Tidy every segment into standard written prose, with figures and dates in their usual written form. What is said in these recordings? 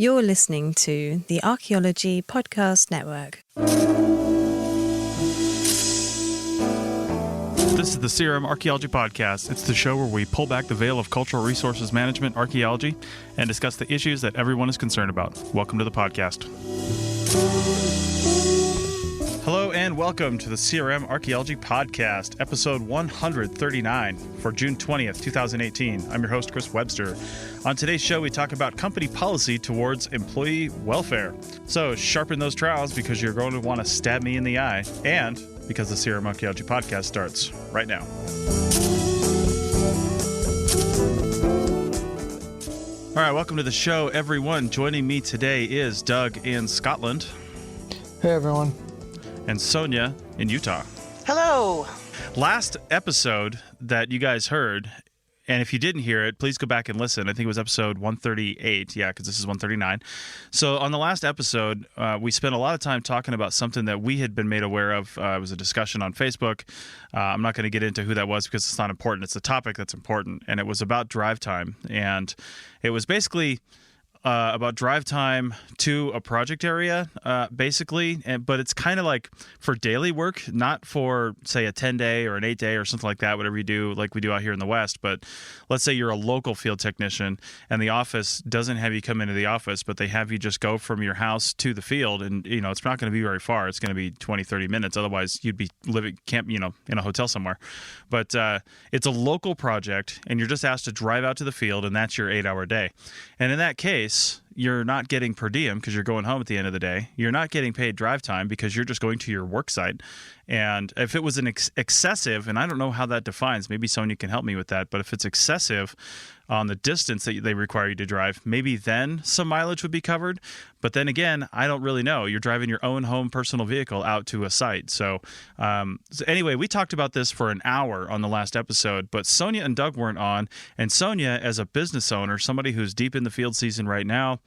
You're listening to the Archaeology Podcast Network. This is the CRM Archaeology Podcast. It's the show where we pull back the veil of cultural resources management, archaeology, and discuss the issues that everyone is concerned about. Welcome to the podcast. Hello and welcome to the CRM Archaeology Podcast, episode 139 for June 20th, 2018. I'm your host, Chris Webster. On today's show, we talk about company policy towards employee welfare. So sharpen those trowels because you're going to want to stab me in the eye, and because the CRM Archaeology Podcast starts right now. All right, welcome to the show, everyone. Joining me today is Doug in Scotland. Hey, everyone. And Sonia in Utah. Hello. Last episode that you guys heard, and if you didn't hear it, please go back and listen. I think it was episode 138. Yeah, because this is 139. So on the last episode, we spent a lot of time talking about something that we had been made aware of. It was a discussion on Facebook. I'm not going to get into who that was because it's not important. It's a topic that's important, and it was about drive time. And it was basically about drive time to a project area, basically. But it's kind of like for daily work, not for, say, a 10-day or an 8-day or something like that, whatever you do, like we do out here in the West. But let's say you're a local field technician and the office doesn't have you come into the office, but they have you just go from your house to the field. And, you know, it's not going to be very far. It's going to be 20, 30 minutes. Otherwise, you'd be in a hotel somewhere. But it's a local project, and you're just asked to drive out to the field, and that's your 8-hour day. And in that case, you're not getting per diem because you're going home at the end of the day. You're not getting paid drive time because you're just going to your work site. And if it was an excessive, and I don't know how that defines, maybe Sonia can help me with that, but if it's excessive on the distance that they require you to drive, maybe then some mileage would be covered. But then again, I don't really know. You're driving your own home personal vehicle out to a site. So anyway, we talked about this for an hour on the last episode, but Sonia and Doug weren't on. And Sonia, as a business owner, somebody who's deep in the field season right now,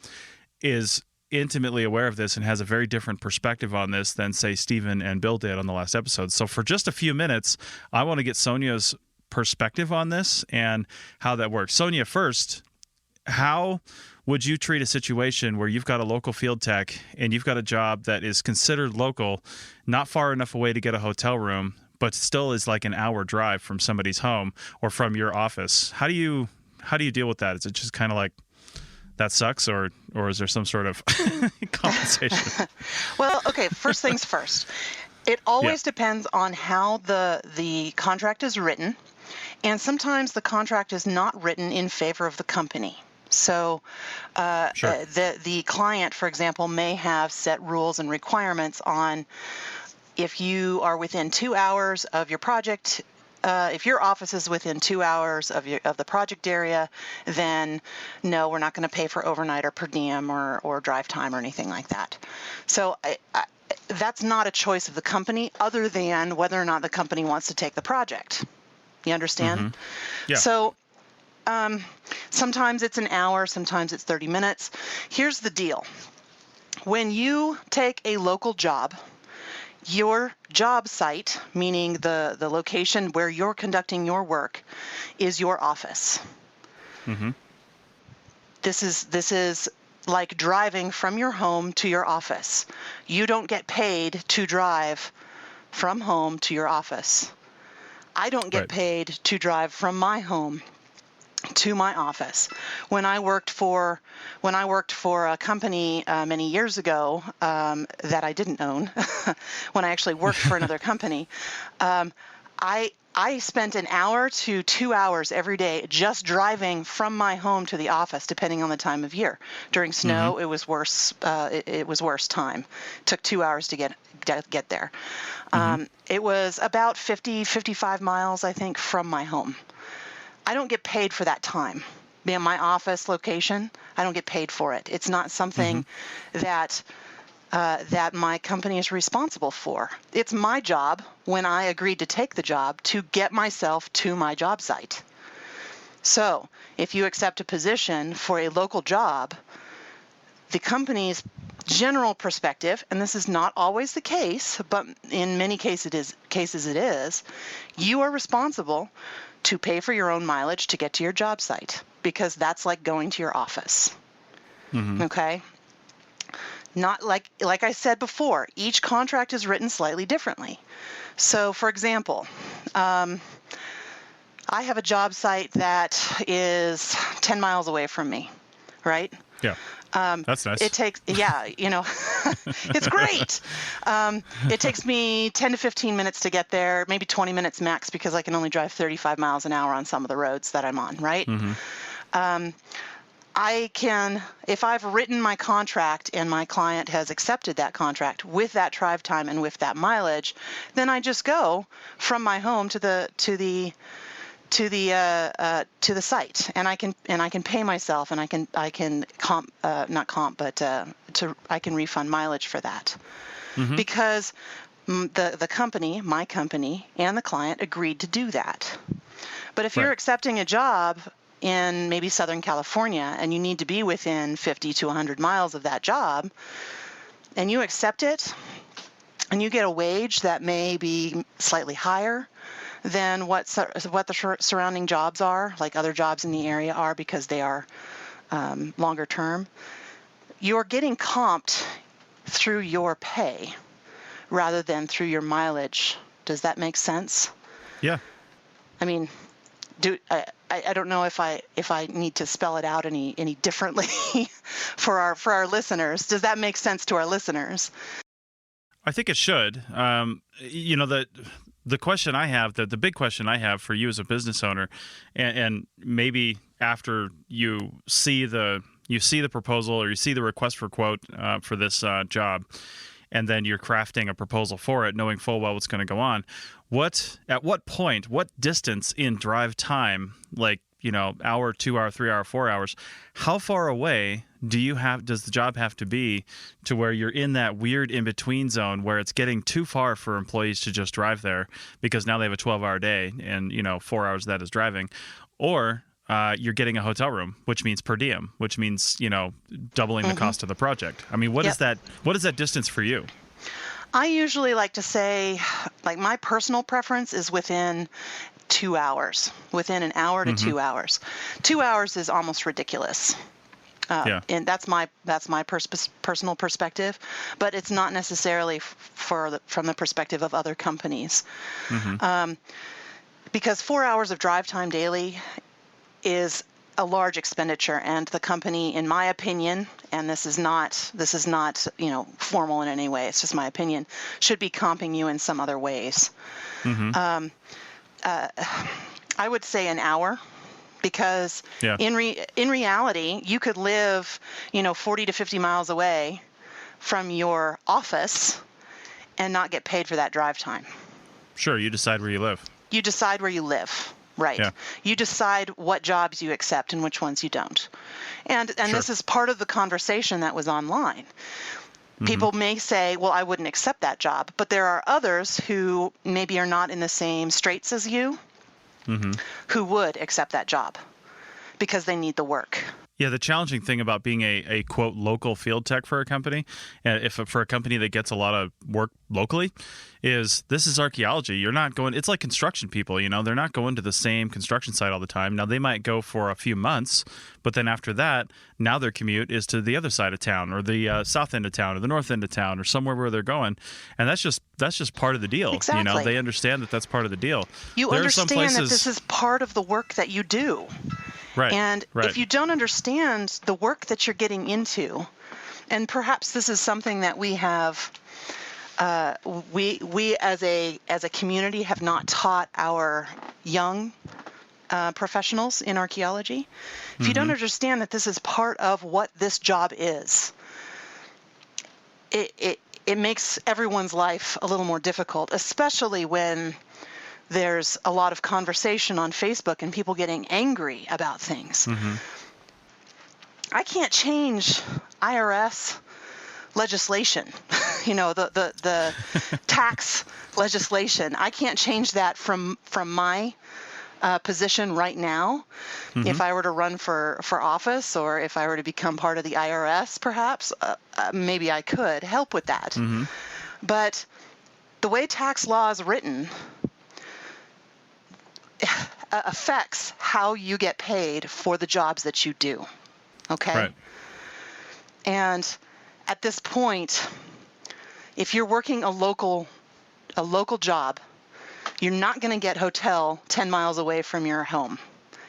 is intimately aware of this and has a very different perspective on this than, say, Stephen and Bill did on the last episode. So for just a few minutes, I want to get Sonia's perspective on this and how that works. Sonia, first, how would you treat a situation where you've got a local field tech and you've got a job that is considered local, not far enough away to get a hotel room, but still is like an hour drive from somebody's home or from your office? How do you deal with that? Is it just kind of like, that sucks, or is there some sort of compensation? Well, okay, first things first. It always depends on how the contract is written, and sometimes the contract is not written in favor of the company. So sure. The client, for example, may have set rules and requirements on if you are within 2 hours of your project. If your office is within 2 hours of the project area, then no, we're not going to pay for overnight or per diem or drive time or anything like that. So that's not a choice of the company other than whether or not the company wants to take the project. You understand? Mm-hmm. Yeah. So sometimes it's an hour, sometimes it's 30 minutes. Here's the deal. When you take a local job, your job site, meaning the location where you're conducting your work, is your office. Mm-hmm. This is like driving from your home to your office. You don't get paid to drive from home to your office. I don't get paid to drive from my home to my office. When I worked for a company many years ago that I didn't own, when I actually worked for another company, I spent an hour to 2 hours every day just driving from my home to the office, depending on the time of year. During snow, It was worse. It was worse time. It took 2 hours to get there. It was about 55 miles, I think, from my home. I don't get paid for that time. Being my office location, I don't get paid for it. It's not something that my company is responsible for. It's my job, when I agreed to take the job, to get myself to my job site. So if you accept a position for a local job, the company's general perspective, and this is not always the case, but in many cases it is, you are responsible to pay for your own mileage to get to your job site, because that's like going to your office. Okay. Not like I said before, each contract is written slightly differently. So, for example, I have a job site that is 10 miles away from me, right? Yeah. That's nice. It takes, it's great. It takes me 10 to 15 minutes to get there, maybe 20 minutes max, because I can only drive 35 miles an hour on some of the roads that I'm on, right? I can, if I've written my contract and my client has accepted that contract with that drive time and with that mileage, then I just go from my home to the site, and I can pay myself, and I can I can refund mileage for that, because the company, my company, and the client agreed to do that. But if you're accepting a job in maybe Southern California and you need to be within 50 to 100 miles of that job, and you accept it, and you get a wage that may be slightly higher than what the surrounding jobs are, like other jobs in the area are, because they are longer term, you're getting comped through your pay rather than through your mileage. Does that make sense? Yeah. I mean, I don't know if I need to spell it out any differently for our listeners. Does that make sense to our listeners? I think it should. The question I have, the big question I have for you as a business owner, and maybe after you see the proposal or you see the request for quote for this job, and then you're crafting a proposal for it, knowing full well what's going to go on. At what point, what distance in drive time, like, hour, 2 hour, 3 hour, 4 hours, how far away does the job have to be to where you're in that weird in-between zone where it's getting too far for employees to just drive there because now they have a 12-hour day and, 4 hours of that is driving, or you're getting a hotel room, which means per diem, which means, doubling the cost of the project. I mean, what is that distance for you? I usually like to say, like, my personal preference is within 2 hours, within an hour to 2 hours. 2 hours is almost ridiculous. And that's my personal perspective, but it's not necessarily from the perspective of other companies. Because 4 hours of drive time daily is a large expenditure, and the company, in my opinion, and this is not formal in any way, it's just my opinion, should be comping you in some other ways. I would say an hour, because in reality, you could live 40 to 50 miles away from your office and not get paid for that drive time. Sure, you decide where you live. You decide where you live. Right. Yeah. You decide what jobs you accept and which ones you don't. And this is part of the conversation that was online. People may say, well, I wouldn't accept that job. But there are others who maybe are not in the same straits as you who would accept that job because they need the work. Yeah, the challenging thing about being a quote local field tech for a company, for a company that gets a lot of work locally, is this is archaeology. You're not going. It's like construction people. They're not going to the same construction site all the time. Now they might go for a few months, but then after that, now their commute is to the other side of town, or the south end of town, or the north end of town, or somewhere where they're going, and that's just part of the deal. Exactly. They understand that that's part of the deal. You understand that this is part of the work that you do. Right. And if you don't understand the work that you're getting into, and perhaps this is something that we have, we as a community have not taught our young professionals in archaeology. If you don't understand that this is part of what this job is, it makes everyone's life a little more difficult, especially when there's a lot of conversation on Facebook and people getting angry about things. I can't change IRS legislation, the tax legislation. I can't change that from my position right now. If I were to run for office, or if I were to become part of the IRS, perhaps, maybe I could help with that. But the way tax law is written affects how you get paid for the jobs that you do. Okay? Right. And at this point, if you're working a local job, you're not going to get hotel 10 miles away from your home.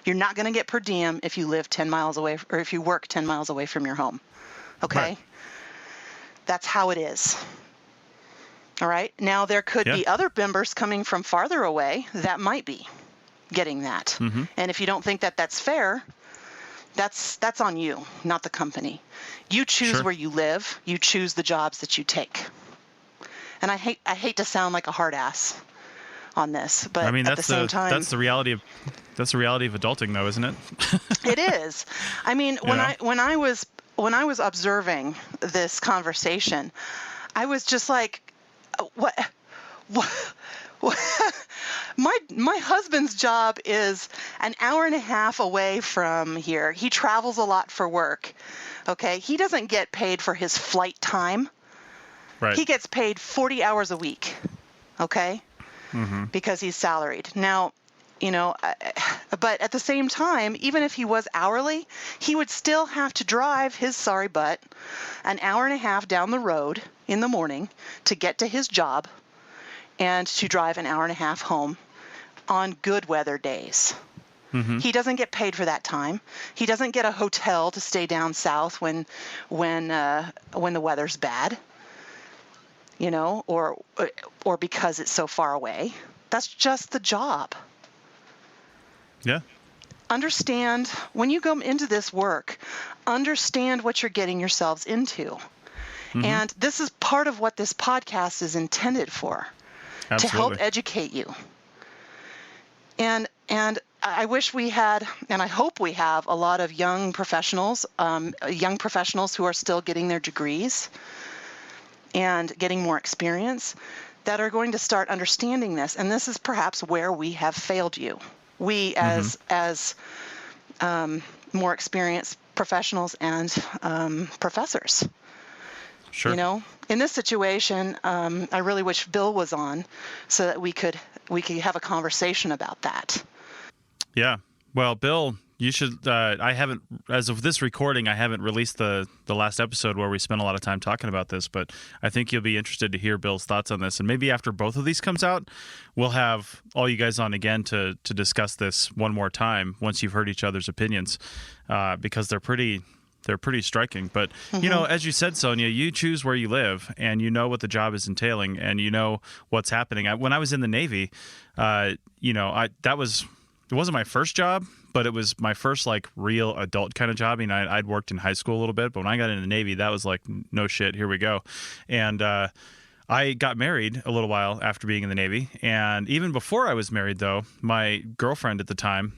You're not going to get per diem if you live 10 miles away, or if you work 10 miles away from your home. Okay? Right. That's how it is. All right? Now, there could be other members coming from farther away that might be getting that. Mm-hmm. And if you don't think that that's fair, that's on you, not the company. You choose where you live. You choose the jobs that you take. And I hate to sound like a hard ass on this, but I mean, at the same time, that's the reality of adulting, though, isn't it? it is. I mean, when I was observing this conversation, I was just like, what? My husband's job is an hour and a half away from here. He travels a lot for work. Okay, he doesn't get paid for his flight time. Right. He gets paid 40 hours a week. Okay, because he's salaried. Now, but at the same time, even if he was hourly, he would still have to drive his sorry butt an hour and a half down the road in the morning to get to his job and to drive an hour and a half home on good weather days. Mm-hmm. He doesn't get paid for that time. He doesn't get a hotel to stay down south when the weather's bad, or because it's so far away. That's just the job. Yeah. Understand, when you go into this work, understand what you're getting yourselves into. Mm-hmm. And this is part of what this podcast is intended for. Absolutely. To help educate you. And I wish we had, and I hope we have, a lot of young professionals who are still getting their degrees and getting more experience that are going to start understanding this. And this is perhaps where we have failed you. We as more experienced professionals and professors. Sure. In this situation, I really wish Bill was on so that we could have a conversation about that. Yeah. Well, Bill, you should. I haven't, as of this recording, I haven't released the last episode where we spent a lot of time talking about this, but I think you'll be interested to hear Bill's thoughts on this. And maybe after both of these comes out, we'll have all you guys on again to discuss this one more time once you've heard each other's opinions, because they're pretty striking. But, as you said, Sonia, you choose where you live and you know what the job is entailing and you know what's happening. When I was in the Navy, it wasn't my first job, but it was my first real adult kind of job. I mean, I'd worked in high school a little bit, but when I got into the Navy, that was like, no shit, here we go. And I got married a little while after being in the Navy. And even before I was married, though, my girlfriend at the time,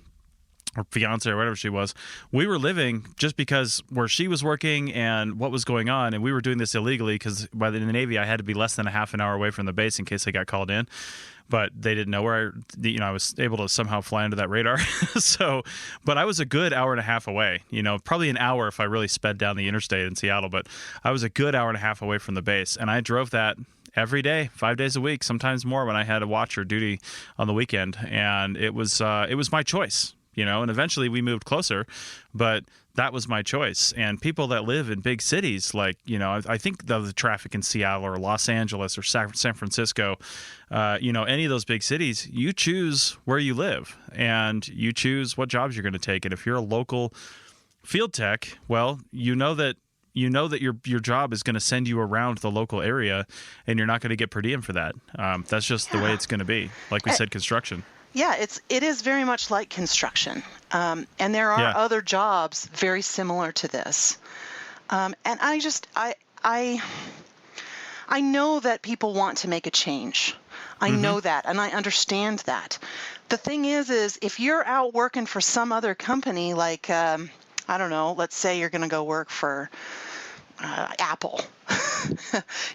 or fiance or whatever she was, we were living just because where she was working and what was going on, and we were doing this illegally because in the Navy I had to be less than a half an hour away from the base in case I got called in, but they didn't know where I was able to somehow fly under that radar. But I was a good hour and a half away, probably an hour if I really sped down the interstate in Seattle, but I was a good hour and a half away from the base, and I drove that every day, 5 days a week, sometimes more when I had a watch or duty on the weekend, and it was my choice. And eventually we moved closer, but that was my choice. And people that live in big cities, I think the traffic in Seattle or Los Angeles or San Francisco, any of those big cities, you choose where you live and you choose what jobs you're going to take. And if you're a local field tech, well, you know that your job is going to send you around the local area and you're not going to get per diem for that. That's just the way it's going to be. Like we said, construction. Yeah, it is very much like construction, and there are other jobs very similar to this. And I know that people want to make a change. I know that, and I understand that. The thing is if you're out working for some other company, like I don't know, let's say you're going to go work for Apple.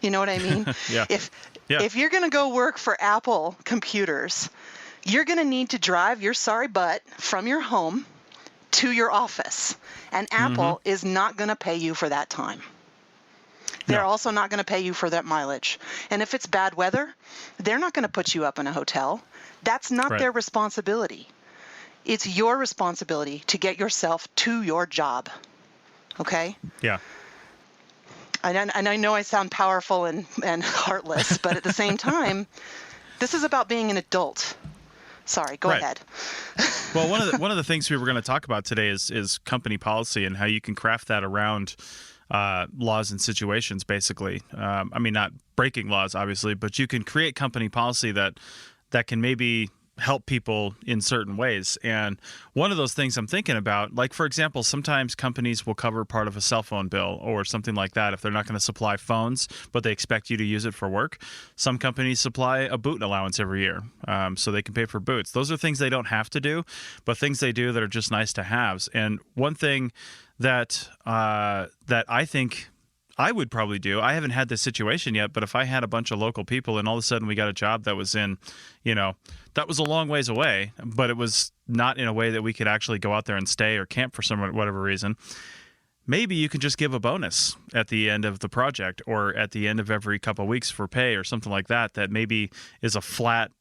You know what I mean? Yeah. If you're going to go work for Apple computers, you're going to need to drive your sorry butt from your home to your office. And Apple is not going to pay you for that time. They're also not going to pay you for that mileage. And if it's bad weather, they're not going to put you up in a hotel. That's not their responsibility. It's your responsibility to get yourself to your job. Okay? Yeah. And I know I sound powerful and heartless, but at the same time, this is about being an adult. Sorry, go ahead. Well, one of the things we were going to talk about today is company policy and how you can craft that around laws and situations, basically. I mean, not breaking laws, obviously, but you can create company policy that can maybe help people in certain ways. And one of those things I'm thinking about, like, for example, sometimes companies will cover part of a cell phone bill or something like that if they're not going to supply phones, but they expect you to use it for work. Some companies supply a boot allowance every year, so they can pay for boots. Those are things they don't have to do, but things they do that are just nice to haves. And one thing that I think I would probably do, I haven't had this situation yet, but if I had a bunch of local people and all of a sudden we got a job that was in, that was a long ways away, but it was not in a way that we could actually go out there and stay or camp for whatever reason, maybe you can just give a bonus at the end of the project or at the end of every couple of weeks for pay or something like that maybe is a flat,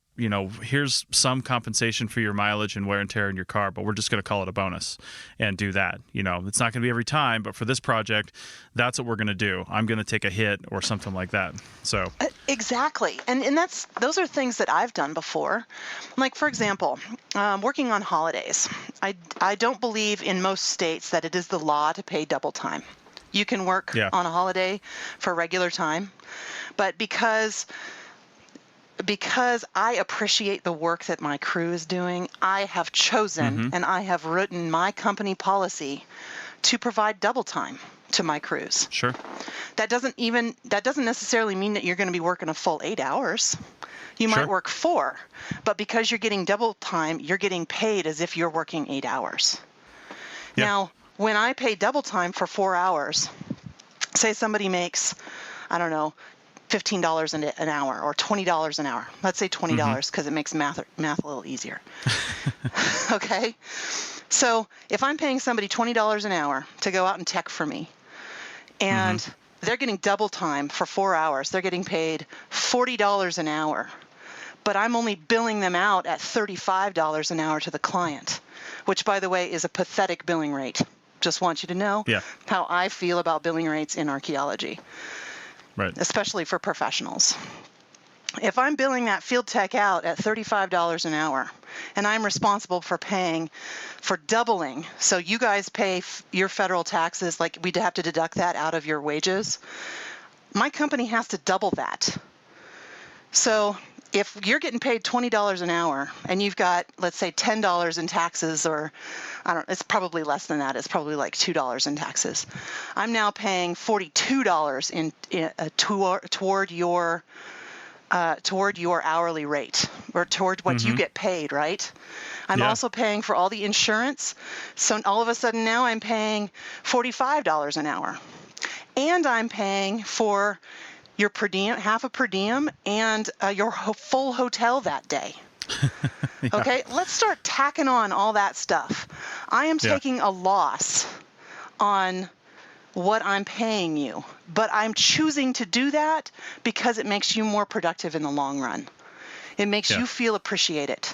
here's some compensation for your mileage and wear and tear in your car, but we're just going to call it a bonus and do that. It's not going to be every time, but for this project, that's what we're going to do. I'm going to take a hit or something like that. So exactly. And those are things that I've done before. Like, for example, working on holidays. I don't believe in most states that it is the law to pay double time. You can work on a holiday for regular time, but because I appreciate the work that my crew is doing, I have chosen and I have written my company policy to provide double time to my crews. Sure. That doesn't necessarily mean that you're going to be working a full 8 hours. You might work 4, but because you're getting double time, you're getting paid as if you're working 8 hours. Yep. Now, when I pay double time for 4 hours, say somebody makes, I don't know, $15 an hour or $20 an hour. Let's say $20 because it makes math a little easier. Okay? So if I'm paying somebody $20 an hour to go out and tech for me, and they're getting double time for 4 hours, they're getting paid $40 an hour, but I'm only billing them out at $35 an hour to the client, which, by the way, is a pathetic billing rate. Just want you to know how I feel about billing rates in archaeology. Right. Especially for professionals. If I'm billing that field tech out at $35 an hour, and I'm responsible for paying for doubling, so you guys pay your federal taxes, like we'd have to deduct that out of your wages, my company has to double that. So if you're getting paid $20 an hour and you've got, let's say, $10 in taxes, or it's probably less than that. It's probably like $2 in taxes. I'm now paying $42 toward your hourly rate, or toward what you get paid, right? I'm also paying for all the insurance. So all of a sudden now I'm paying $45 an hour. And I'm paying for your per diem, half a per diem, and your full hotel that day. Okay, let's start tacking on all that stuff. I am taking a loss on what I'm paying you, but I'm choosing to do that because it makes you more productive in the long run. It makes you feel appreciated,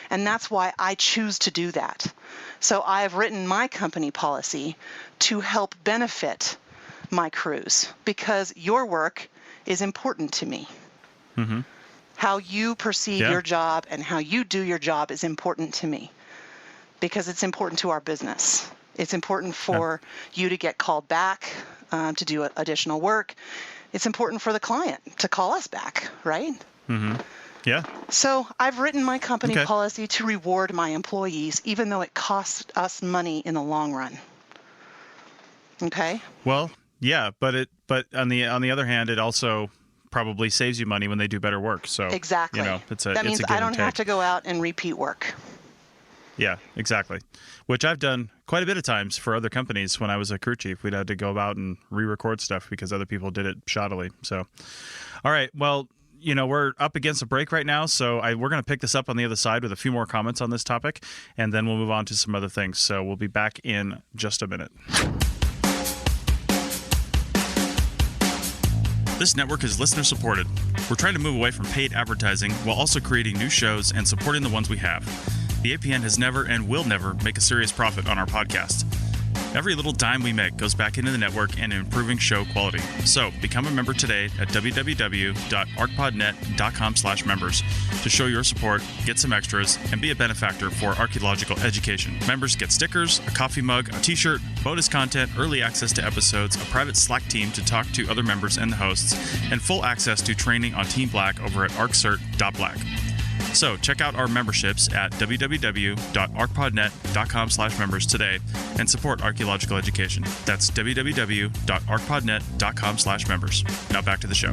and that's why I choose to do that. So I have written my company policy to help benefit my crews because your work is important to me. How you perceive your job and how you do your job is important to me because it's important to our business. It's important for you to get called back to do additional work. It's important for the client to call us back, right? Yeah. So I've written my company policy to reward my employees, even though it costs us money in the long run. Okay. Well, yeah, but on the other hand, it also probably saves you money when they do better work. So exactly, that means I don't have to go out and repeat work. Yeah, exactly. Which I've done quite a bit of times for other companies. When I was a crew chief, we'd had to go out and re-record stuff because other people did it shoddily. So, all right, well, we're up against a break right now, so we're going to pick this up on the other side with a few more comments on this topic, and then we'll move on to some other things. So we'll be back in just a minute. This network is listener supported. We're trying to move away from paid advertising while also creating new shows and supporting the ones we have. The APN has never and will never make a serious profit on our podcast. Every little dime we make goes back into the network and improving show quality. So become a member today at www.arcpodnet.com/members to show your support, get some extras, and be a benefactor for archaeological education. Members get stickers, a coffee mug, a t-shirt, bonus content, early access to episodes, a private Slack team to talk to other members and the hosts, and full access to training on Team Black over at arccert.black. So check out our memberships at www.arcpodnet.com/members today and support archaeological education. That's www.arcpodnet.com/members. Now back to the show.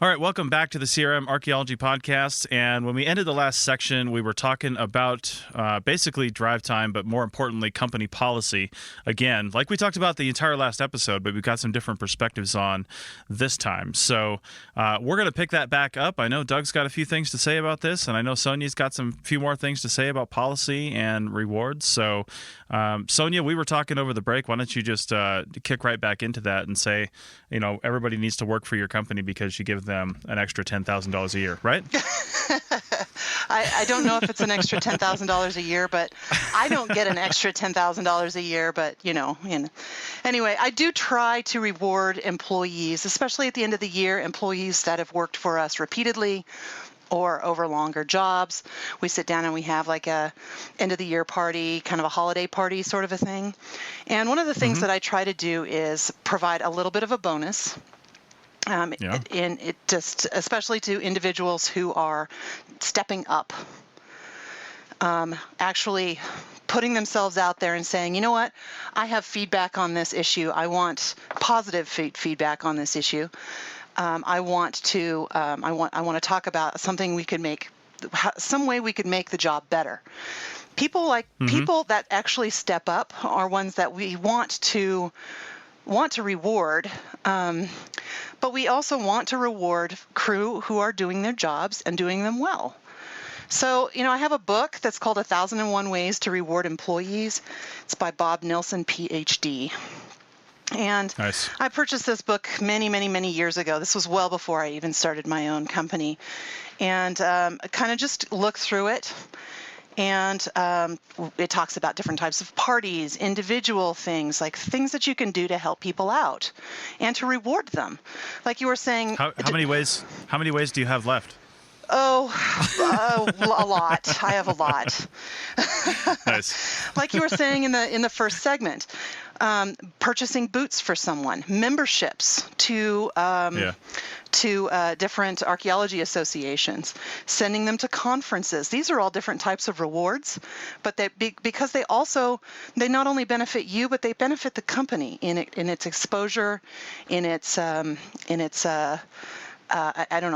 All right, welcome back to the CRM Archaeology Podcast. And when we ended the last section, we were talking about basically drive time, but more importantly, company policy. Again, like we talked about the entire last episode, but we've got some different perspectives on this time. So we're going to pick that back up. I know Doug's got a few things to say about this, and I know Sonia's got some few more things to say about policy and rewards. So Sonia, we were talking over the break. Why don't you just kick right back into that and say, everybody needs to work for your company because you give them an extra $10,000 a year, right? I don't know if it's an extra $10,000 a year, but I don't get an extra $10,000 a year. But, anyway, I do try to reward employees, especially at the end of the year, employees that have worked for us repeatedly or over longer jobs. We sit down and we have like a end of the year party, kind of a holiday party sort of a thing. And one of the things that I try to do is provide a little bit of a bonus. Just especially to individuals who are stepping up, actually putting themselves out there and saying, you know what, I have feedback on this issue. I want positive feedback on this issue. I want to talk about something we could make, some way we could make the job better. People that actually step up are ones that we want to reward, but we also want to reward crew who are doing their jobs and doing them well. So, I have a book that's called 1,001 Ways to Reward Employees. It's by Bob Nilsson, PhD. And nice. I purchased this book many, many, many years ago. This was well before I even started my own company. And kind of just looked through it. And it talks about different types of parties, individual things, like things that you can do to help people out and to reward them. Like you were saying. How many ways do you have left? Oh, a lot. I have a lot. Nice. Like you were saying in the first segment, purchasing boots for someone, memberships to different archaeology associations, sending them to conferences. These are all different types of rewards, but because they not only benefit you, but they benefit the company in its exposure, in its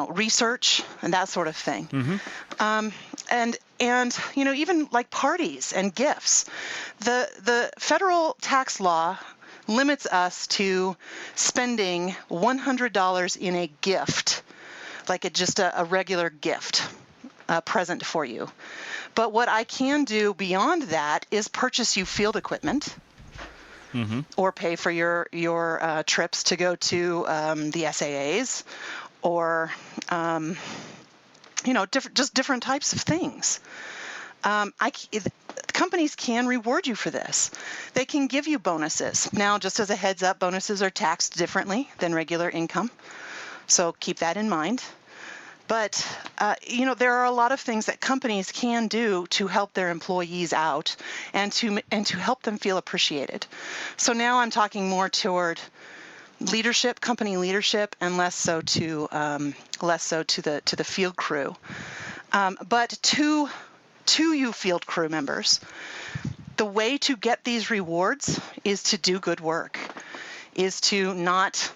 research and that sort of thing. Mm-hmm. And even like parties and gifts. The federal tax law limits us to spending $100 in a gift, like just a regular gift, present for you. But what I can do beyond that is purchase you field equipment. Mm-hmm. Or pay for your trips to go to the SAAs, or different types of things. Companies can reward you for this. They can give you bonuses. Now, just as a heads up, bonuses are taxed differently than regular income, so keep that in mind. But there are a lot of things that companies can do to help their employees out and to help them feel appreciated. So now I'm talking more toward leadership, company leadership, and less so to the field crew. But to you field crew members, the way to get these rewards is to do good work, is to not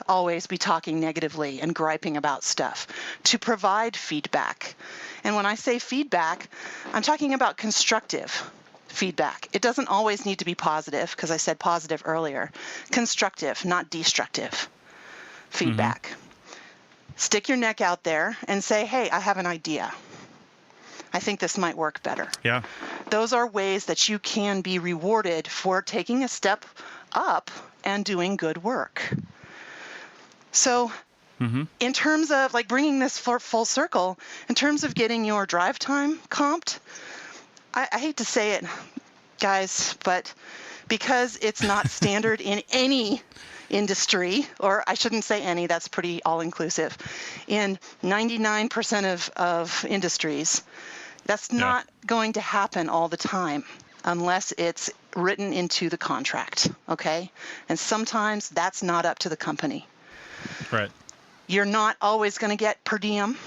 always be talking negatively and griping about stuff, to provide feedback. And when I say feedback, I'm talking about constructive feedback. It doesn't always need to be positive, because I said positive earlier. Constructive, not destructive feedback. Mm-hmm. Stick your neck out there and say, hey, I have an idea. I think this might work better. Yeah. Those are ways that you can be rewarded for taking a step up and doing good work. So In terms of like bringing this full circle, in terms of getting your drive time comped, I hate to say it, guys, but because it's not standard in any industry, or I shouldn't say any, that's pretty all-inclusive, in 99% of industries, that's not going to happen all the time unless it's written into the contract, okay? And sometimes that's not up to the company. Right. You're not always going to get per diem.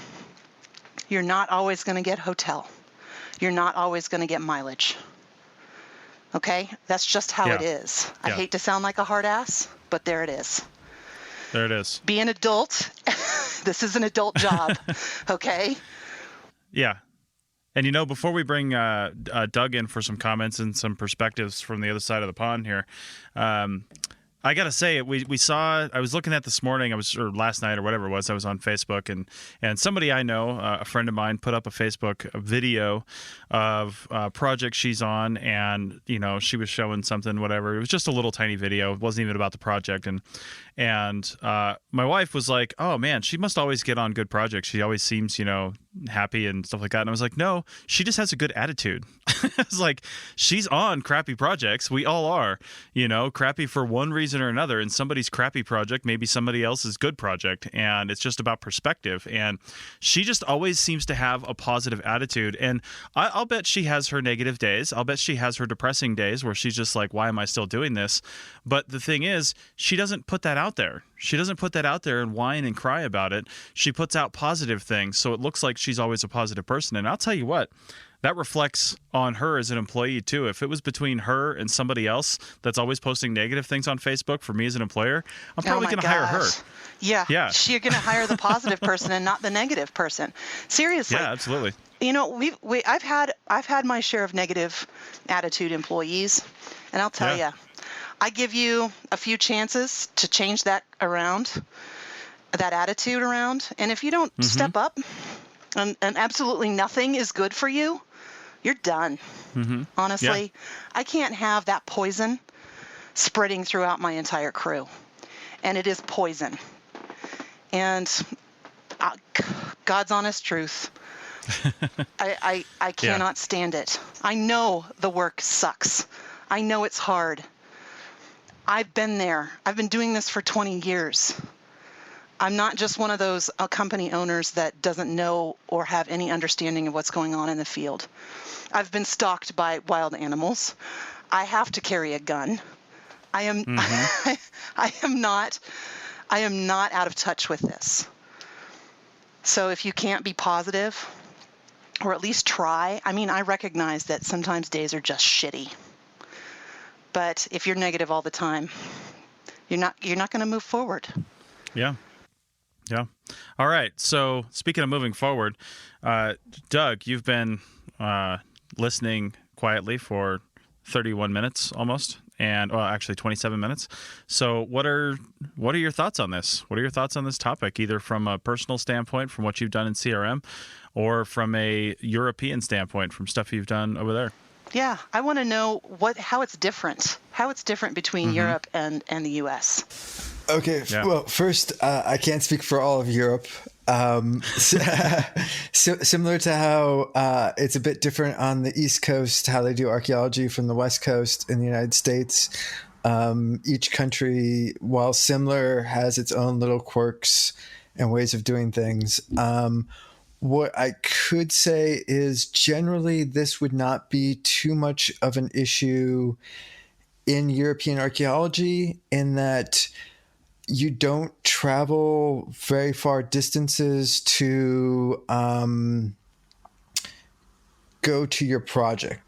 You're not always going to get hotel. You're not always going to get mileage. Okay? That's just how it is. I hate to sound like a hard ass, but there it is. There it is. Be an adult. This is an adult job. Okay? Yeah. And, before we bring Doug in for some comments and some perspectives from the other side of the pond here, I got to say, we saw, I was looking at this morning, or last night or whatever it was, I was on Facebook, and somebody I know, a friend of mine, put up a Facebook video of a project she's on, and, she was showing something, whatever. It was just a little tiny video. It wasn't even about the project. And my wife was like, oh, man, she must always get on good projects. She always seems, happy and stuff like that. And I was like, no, she just has a good attitude. It's like, she's on crappy projects. We all are, crappy for one reason or another. And somebody's crappy project, maybe somebody else's good project. And it's just about perspective. And she just always seems to have a positive attitude. And I'll bet she has her negative days. I'll bet she has her depressing days where she's just like, why am I still doing this? But the thing is, she doesn't put that out there. She doesn't put that out there and whine and cry about it. She puts out positive things. So it looks like she's always a positive person. And I'll tell you what, that reflects on her as an employee too. If it was between her and somebody else that's always posting negative things on Facebook for me as an employer, I'm probably going to hire her. Yeah. You're going to hire the positive person and not the negative person. Seriously. Yeah, absolutely. I've had my share of negative attitude employees, and I'll tell you, I give you a few chances to change that around, that attitude around, and if you don't step up, and absolutely nothing is good for you, you're done. Honestly, I can't have that poison spreading throughout my entire crew, and it is poison. And God's honest truth, I cannot stand it. I know the work sucks. I know it's hard. I've been there. I've been doing this for 20 years. I'm not just one of those company owners that doesn't know or have any understanding of what's going on in the field. I've been stalked by wild animals. I have to carry a gun. I am I am not out of touch with this. So if you can't be positive, or at least try, I recognize that sometimes days are just shitty. But if you're negative all the time, you're not going to move forward. Yeah. All right. So speaking of moving forward, Doug, you've been listening quietly for 31 minutes almost, and actually 27 minutes. So what are your thoughts on this? What are your thoughts on this topic, either from a personal standpoint, from what you've done in CRM, or from a European standpoint, from stuff you've done over there? Yeah, I want to know how it's different between Europe and the U.S. Okay, well, first, I can't speak for all of Europe. Similar to how it's a bit different on the East Coast, how they do archaeology from the West Coast in the United States. Each country, while similar, has its own little quirks and ways of doing things. What I could say is generally this would not be too much of an issue in European archaeology, in that you don't travel very far distances to go to your project.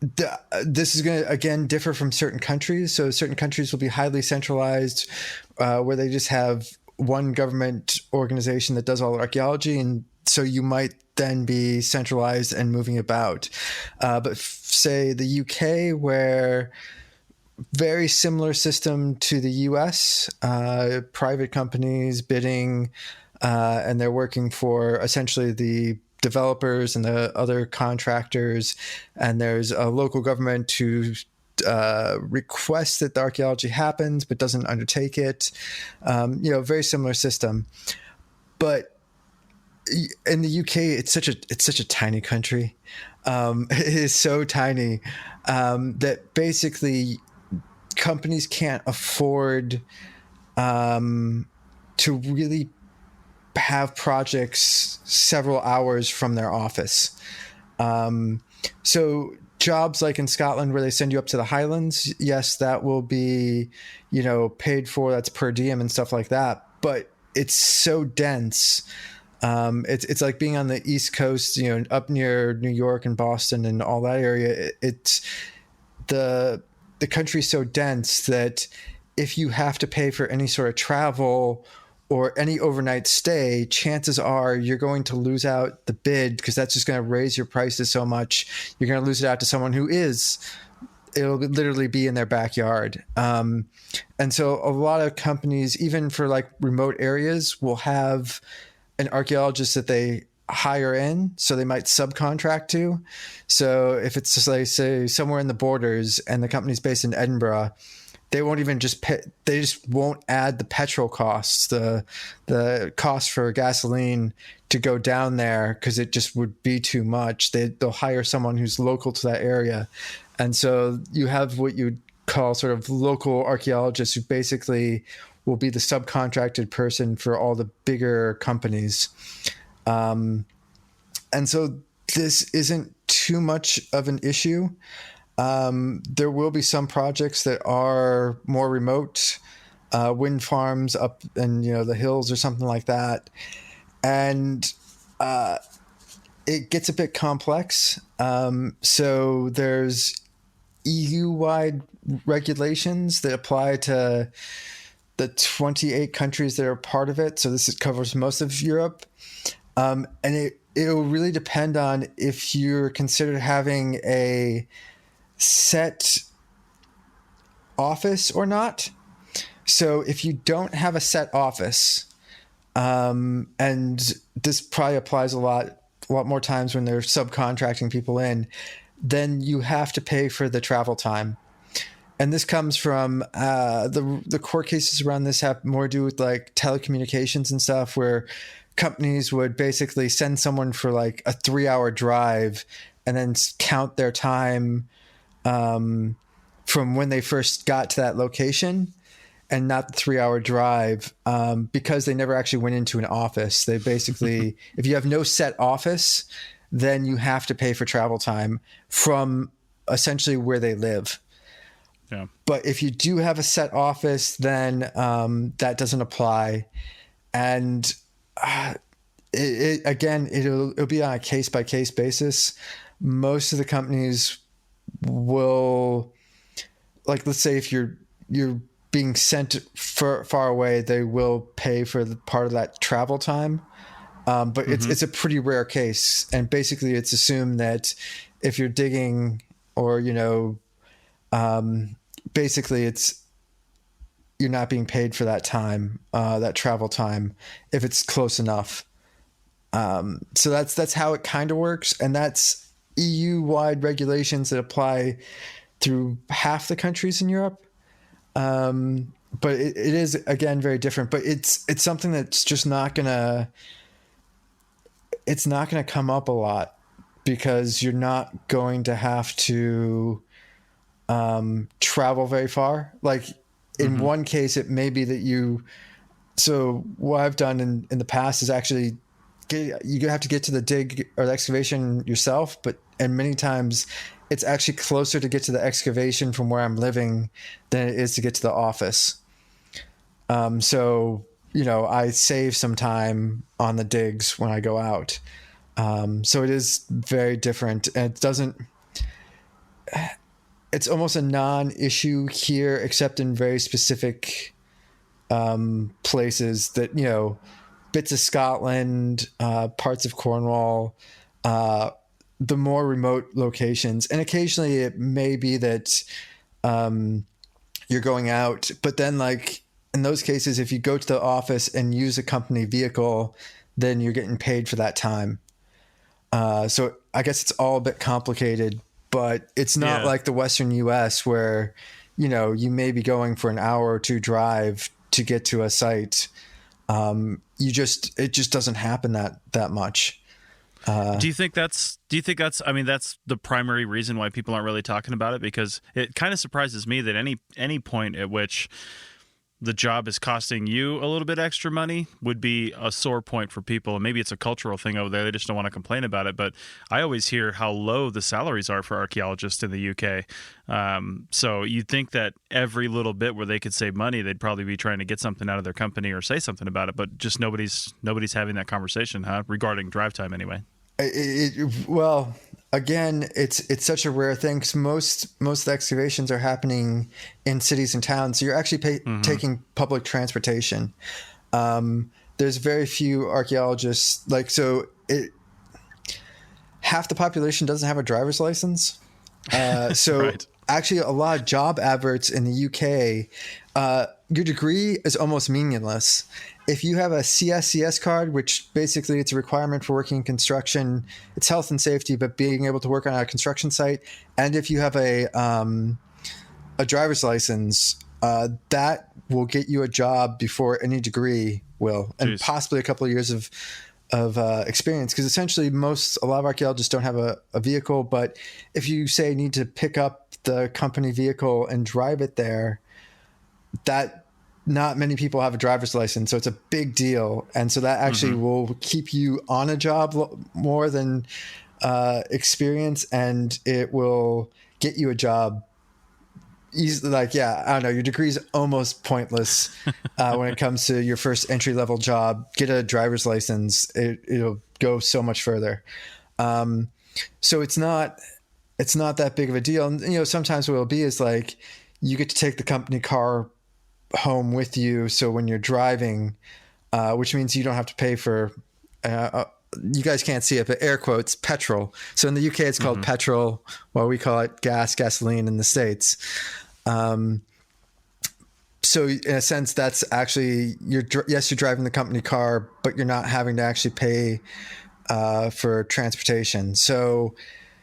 This is going to, again, differ from certain countries. So certain countries will be highly centralized, where they just have one government organization that does all the archaeology, and so you might then be centralized and moving about. But say the UK, where very similar system to the US, private companies bidding, and they're working for essentially the developers and the other contractors. And there's a local government who requests that the archaeology happens, but doesn't undertake it. Very similar system. But in the UK, it's such a tiny country. It is so tiny that basically companies can't afford to really have projects several hours from their office. So jobs like in Scotland where they send you up to the Highlands, yes, that will be, paid for. That's per diem and stuff like that. But it's so dense. It's like being on the East Coast, up near New York and Boston and all that area. It's the country's so dense that if you have to pay for any sort of travel or any overnight stay, chances are you're going to lose out the bid because that's just going to raise your prices so much. You're going to lose it out to someone who it'll literally be in their backyard. And so a lot of companies, even for like remote areas, will have an archaeologist that they hire in, so they might subcontract to. So if it's just like, say, somewhere in the borders and the company's based in Edinburgh, they won't even just pay, they just won't add the petrol costs, the cost for gasoline to go down there because it just would be too much. They'll hire someone who's local to that area. And so you have what you'd call sort of local archaeologists who basically will be the subcontracted person for all the bigger companies. And so this isn't too much of an issue. There will be some projects that are more remote, wind farms up in the hills or something like that, and it gets a bit complex. So there's EU-wide regulations that apply to the 28 countries that are part of it. So this covers most of Europe, and it'll really depend on if you're considered having a set office or not. So if you don't have a set office, and this probably applies a lot more times when they're subcontracting people in, then you have to pay for the travel time. And this comes from the court cases around this have more to do with like telecommunications and stuff, where companies would basically send someone for like a 3-hour drive and then count their time from when they first got to that location and not the 3-hour drive, because they never actually went into an office. They basically, if you have no set office, then you have to pay for travel time from essentially where they live. Yeah. But if you do have a set office, then that doesn't apply. And it'll be on a case-by-case basis. Most of the companies will, like, let's say if you're being sent far away, they will pay for the part of that travel time. But it's a pretty rare case. And basically it's assumed that if you're digging or, basically you're not being paid for that time, that travel time, if it's close enough. So that's how it kind of works. And that's EU-wide regulations that apply through half the countries in Europe. But it is, again, very different. But it's something that's just not gonna come up a lot, because you're not going to have to travel very far. Like in one case, it may be that so what I've done in the past is actually you have to get to the dig or the excavation yourself, and many times it's actually closer to get to the excavation from where I'm living than it is to get to the office. So, I save some time on the digs when I go out. So it is very different, and it's almost a non-issue here, except in very specific places that, bits of Scotland, parts of Cornwall, the more remote locations. And occasionally it may be that you're going out, but then like in those cases, if you go to the office and use a company vehicle, then you're getting paid for that time. So I guess it's all a bit complicated, but it's not like the Western US where, you may be going for an hour or two drive to get to a site. It just doesn't happen that much. Do you think that's I mean, that's the primary reason why people aren't really talking about it? Because it kind of surprises me that any point at which the job is costing you a little bit extra money would be a sore point for people. And maybe it's a cultural thing over there. They just don't want to complain about it. But I always hear how low the salaries are for archaeologists in the UK. So you'd think that every little bit where they could save money, they'd probably be trying to get something out of their company or say something about it. But just nobody's having that conversation, regarding drive time anyway. Well, again, it's such a rare thing because most excavations are happening in cities and towns. So you're actually taking public transportation. There's very few archaeologists. Half the population doesn't have a driver's license. So right. Actually, a lot of job adverts in the UK, your degree is almost meaningless. If you have a CSCS card, which basically it's a requirement for working in construction, it's health and safety, but being able to work on a construction site, and if you have a driver's license, that will get you a job before any degree will, and possibly a couple of years of experience. Because essentially, a lot of archaeologists don't have a vehicle, but if you say need to pick up the company vehicle and drive it there, that not many people have a driver's license, so it's a big deal. And so that actually will keep you on a job more than experience, and it will get you a job easily. I don't know, your degree is almost pointless when it comes to your first entry level job. Get a driver's license, it'll go so much further. So it's not that big of a deal. And sometimes what it'll be is like you get to take the company car home with you, so when you're driving, which means you don't have to pay for you guys can't see it, but air quotes, petrol. So in the UK it's called petrol, while we call it gasoline in the States. So in a sense, that's actually you're driving the company car, but you're not having to actually pay for transportation. So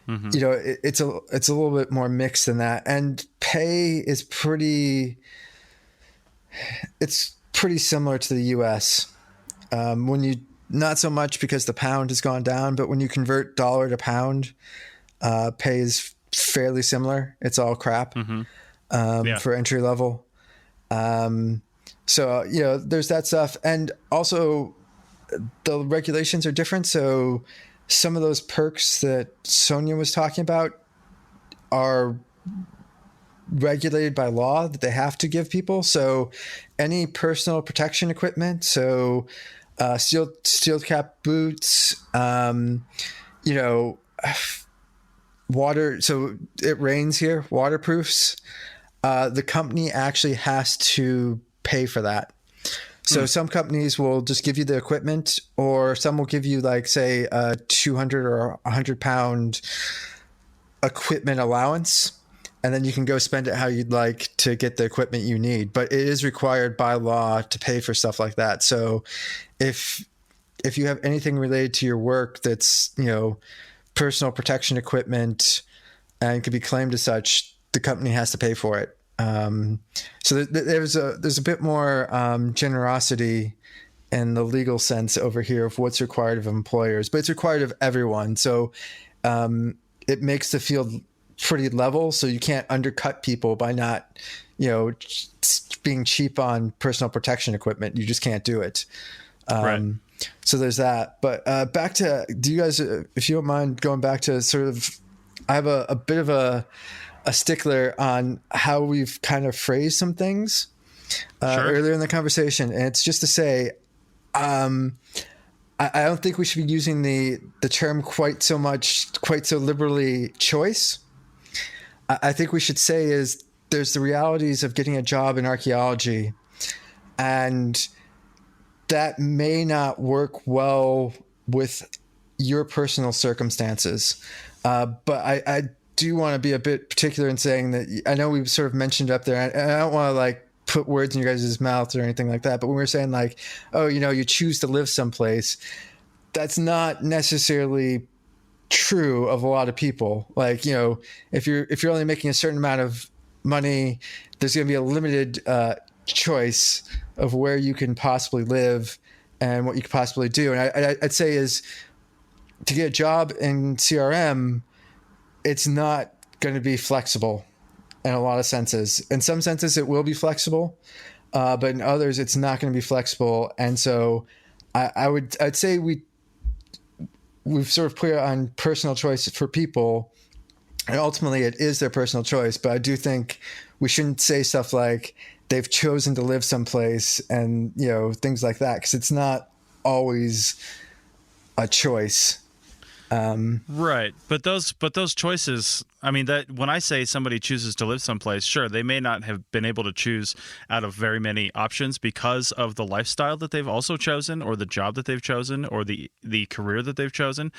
it's a little bit more mixed than that, and pay is pretty similar to the US. Not so much because the pound has gone down, but when you convert dollar to pound, pay is fairly similar. It's all crap for entry level. So there's that stuff, and also the regulations are different. So some of those perks that Sonia was talking about are regulated by law that they have to give people. So any personal protection equipment, so steel cap boots, water. So it rains here, waterproofs. The company actually has to pay for that. So some companies will just give you the equipment, or some will give you, like, say, a 200 or 100 pound equipment allowance, and then you can go spend it how you'd like to get the equipment you need. But it is required by law to pay for stuff like that. So if you have anything related to your work that's, personal protection equipment and can be claimed as such, the company has to pay for it. So there's a bit more generosity in the legal sense over here of what's required of employers, but it's required of everyone. So it makes the field pretty level, so you can't undercut people by not, being cheap on personal protection equipment. You just can't do it. Right. So there's that. But back to, do you guys, if you don't mind going back to sort of, I have a bit of a stickler on how we've kind of phrased some things earlier in the conversation. And it's just to say, I don't think we should be using the term quite so liberally choice. I think we should say is there's the realities of getting a job in archaeology, and that may not work well with your personal circumstances. But I do want to be a bit particular in saying that I know we've sort of mentioned up there, and I don't want to put words in your guys' mouths or anything like that, but when we're saying you choose to live someplace, that's not necessarily true of a lot of people. Like, if you're only making a certain amount of money, there's going to be a limited choice of where you can possibly live and what you could possibly do. And I'd say is to get a job in CRM, it's not going to be flexible in a lot of senses. In some senses, it will be flexible, but in others, it's not going to be flexible. And so I'd say we've sort of put it on personal choice for people, and ultimately it is their personal choice. But I do think we shouldn't say stuff like they've chosen to live someplace and, things like that, because it's not always a choice. Right. But those choices, I mean, that when I say somebody chooses to live someplace, sure, they may not have been able to choose out of very many options because of the lifestyle that they've also chosen, or the job that they've chosen, or the career that they've chosen.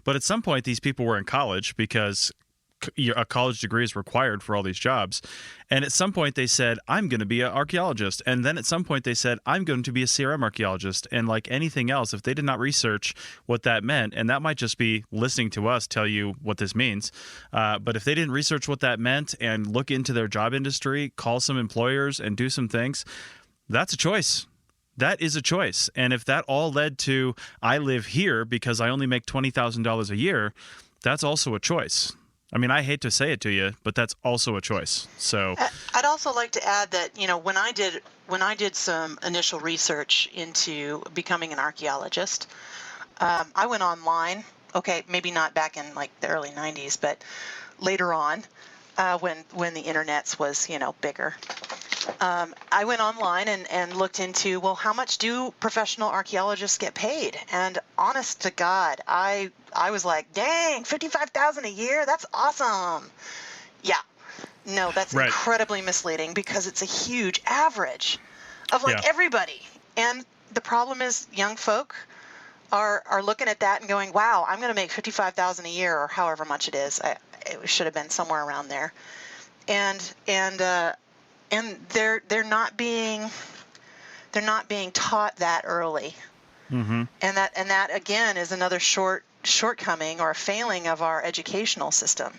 But at some point, these people were in college because a college degree is required for all these jobs. And at some point they said, I'm going to be an archaeologist. And then at some point they said, I'm going to be a CRM archaeologist. And like anything else, if they did not research what that meant, and that might just be listening to us tell you what this means. But if they didn't research what that meant and look into their job industry, call some employers and do some things, that's a choice. That is a choice. And if that all led to, I live here because I only make $20,000 a year, that's also a choice. I mean, I hate to say it to you, but that's also a choice. So I'd also like to add that, when I did some initial research into becoming an archaeologist, I went online. Okay, maybe not back in like the early 90s, but later on, when the internet was, bigger. I went online and looked into, well, how much do professional archaeologists get paid? And honest to God, I was like, dang, $55,000 a year? That's awesome. Yeah. No, that's right. Incredibly misleading, because it's a huge average of everybody. And the problem is young folk are looking at that and going, wow, I'm going to make $55,000 a year, or however much it is. It should have been somewhere around there. And they're not being taught that early. Mm-hmm. And that again is another shortcoming or a failing of our educational system.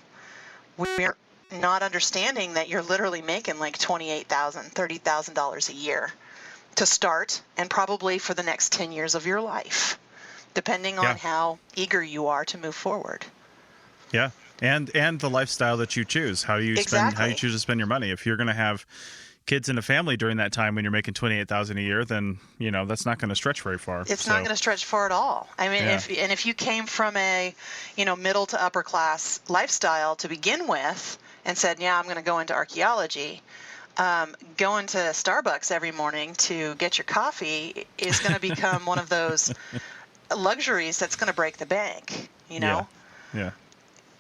We're not understanding that you're literally making like $28,000, $30,000 a year to start, and probably for the next 10 years of your life, depending on how eager you are to move forward. Yeah. And the lifestyle that you choose. How you choose to spend your money. If you're going to have kids in a family during that time when you're making $28,000 a year, then that's not going to stretch very far. It's not going to stretch far at all. I mean, if you came from a middle to upper class lifestyle to begin with and said, yeah, I'm going to go into archaeology, going to Starbucks every morning to get your coffee is going to become one of those luxuries that's going to break the bank. Yeah.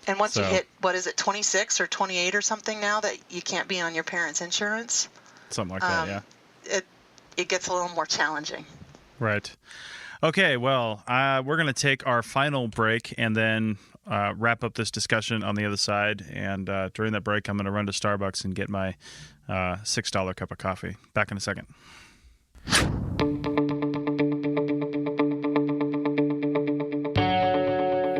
And once you hit, 26 or 28 or something now, that you can't be on your parents' insurance? Something like that, yeah. It gets a little more challenging. Right. Okay, well, we're going to take our final break and then wrap up this discussion on the other side. And during that break, I'm going to run to Starbucks and get my $6 cup of coffee. Back in a second.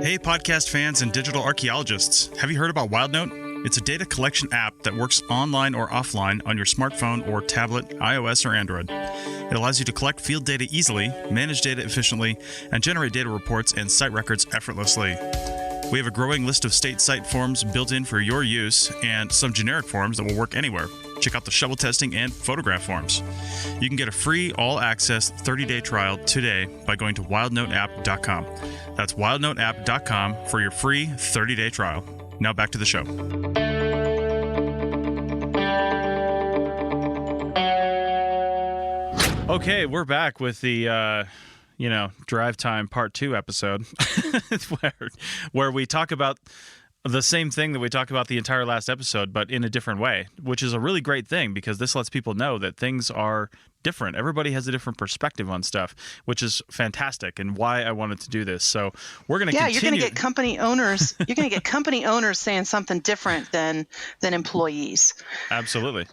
Hey, podcast fans and digital archaeologists. Have you heard about WildNote? It's a data collection app that works online or offline on your smartphone or tablet, iOS or Android. It allows you to collect field data easily, manage data efficiently, and generate data reports and site records effortlessly. We have a growing list of state site forms built in for your use, and some generic forms that will work anywhere. Check out the shovel testing and photograph forms. You can get a free all-access 30-day trial today by going to wildnoteapp.com. That's wildnoteapp.com for your free 30-day trial. Now back to the show. Okay, we're back with the Drive Time Part 2 episode where we talk about the same thing that we talked about the entire last episode, but in a different way, which is a really great thing because this lets people know that things are different. Everybody has a different perspective on stuff, which is fantastic and why I wanted to do this. So we're going to continue. You're going to get company owners. You're going to get company owners saying something different than employees. Absolutely.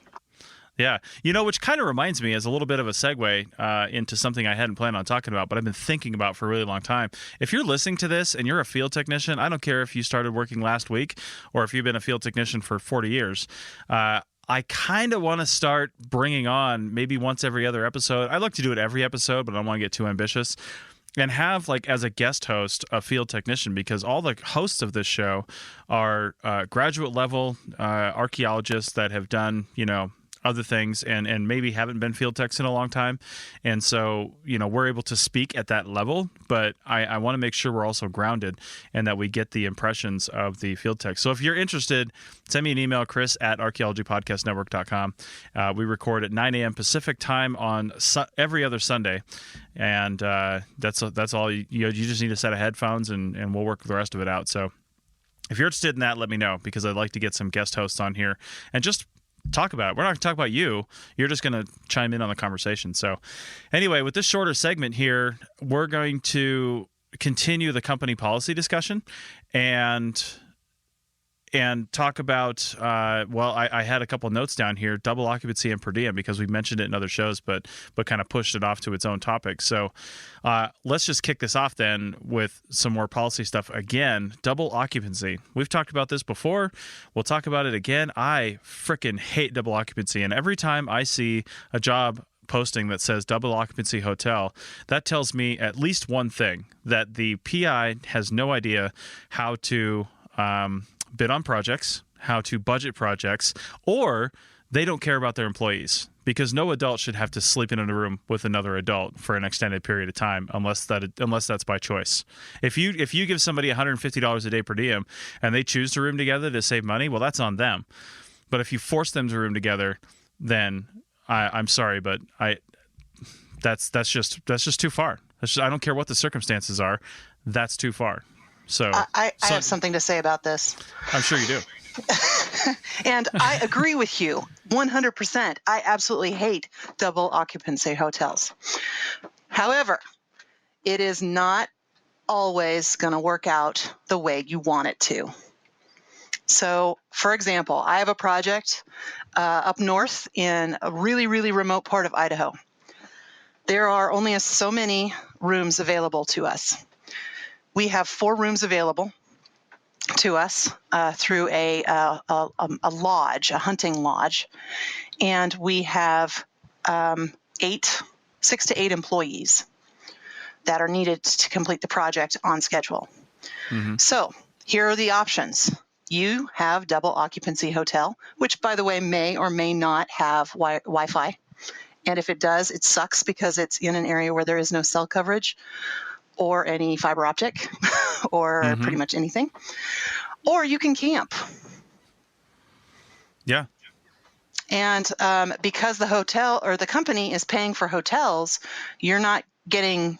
Yeah. Which kind of reminds me as a little bit of a segue into something I hadn't planned on talking about, but I've been thinking about for a really long time. If you're listening to this and you're a field technician, I don't care if you started working last week or if you've been a field technician for 40 years. I kind of want to start bringing on maybe once every other episode. I like to do it every episode, but I don't want to get too ambitious. And have, like, as a guest host, a field technician, because all the hosts of this show are graduate level archaeologists that have done, other things and maybe haven't been field techs in a long time. And so, we're able to speak at that level, but I want to make sure we're also grounded and that we get the impressions of the field tech. So if you're interested, send me an email, chris@archaeologypodcastnetwork.com. We record at 9 a.m. Pacific time on every other Sunday. And that's all. You just need a set of headphones and we'll work the rest of it out. So if you're interested in that, let me know, because I'd like to get some guest hosts on here and just talk about it. We're not going to talk about you. You're just going to chime in on the conversation. So anyway, with this shorter segment here, we're going to continue the company policy discussion and talk about, I had a couple notes down here, double occupancy and per diem, because we mentioned it in other shows, but kind of pushed it off to its own topic. So let's just kick this off then with some more policy stuff. Again, double occupancy. We've talked about this before. We'll talk about it again. I freaking hate double occupancy. And every time I see a job posting that says double occupancy hotel, that tells me at least one thing, that the PI has no idea how to bid on projects, how to budget projects, or they don't care about their employees, because no adult should have to sleep in a room with another adult for an extended period of time unless that's by choice. If you give somebody $150 a day per diem and they choose to room together to save money, well, that's on them. But if you force them to room together, then I'm sorry, but that's just too far. I don't care what the circumstances are. That's too far. So I have something to say about this. I'm sure you do. And I agree with you 100%. I absolutely hate double occupancy hotels. However, it is not always going to work out the way you want it to. So, for example, I have a project up north in a really, really remote part of Idaho. There are only so many rooms available to us. We have 4 rooms available to us through a lodge, a hunting lodge, and we have 6 to 8 employees that are needed to complete the project on schedule. Mm-hmm. So here are the options. You have double occupancy hotel, which, by the way, may or may not have Wi-Fi. And if it does, it sucks because it's in an area where there is no cell coverage or any fiber optic or pretty much anything. Or you can camp. Yeah. And because the hotel or the company is paying for hotels, you're not getting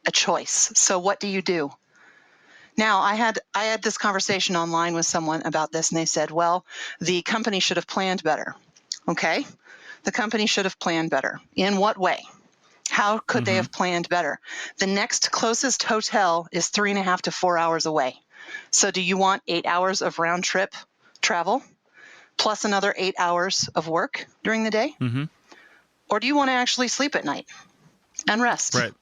a choice. So what do you do? Now, I had this conversation online with someone about this, and they said, well, the company should have planned better. Okay. The company should have planned better. In what way? How could they have planned better? The next closest hotel is 3.5 to 4 hours away. So do you want 8 hours of round trip travel plus another 8 hours of work during the day? Mm-hmm. Or do you want to actually sleep at night and rest? Right.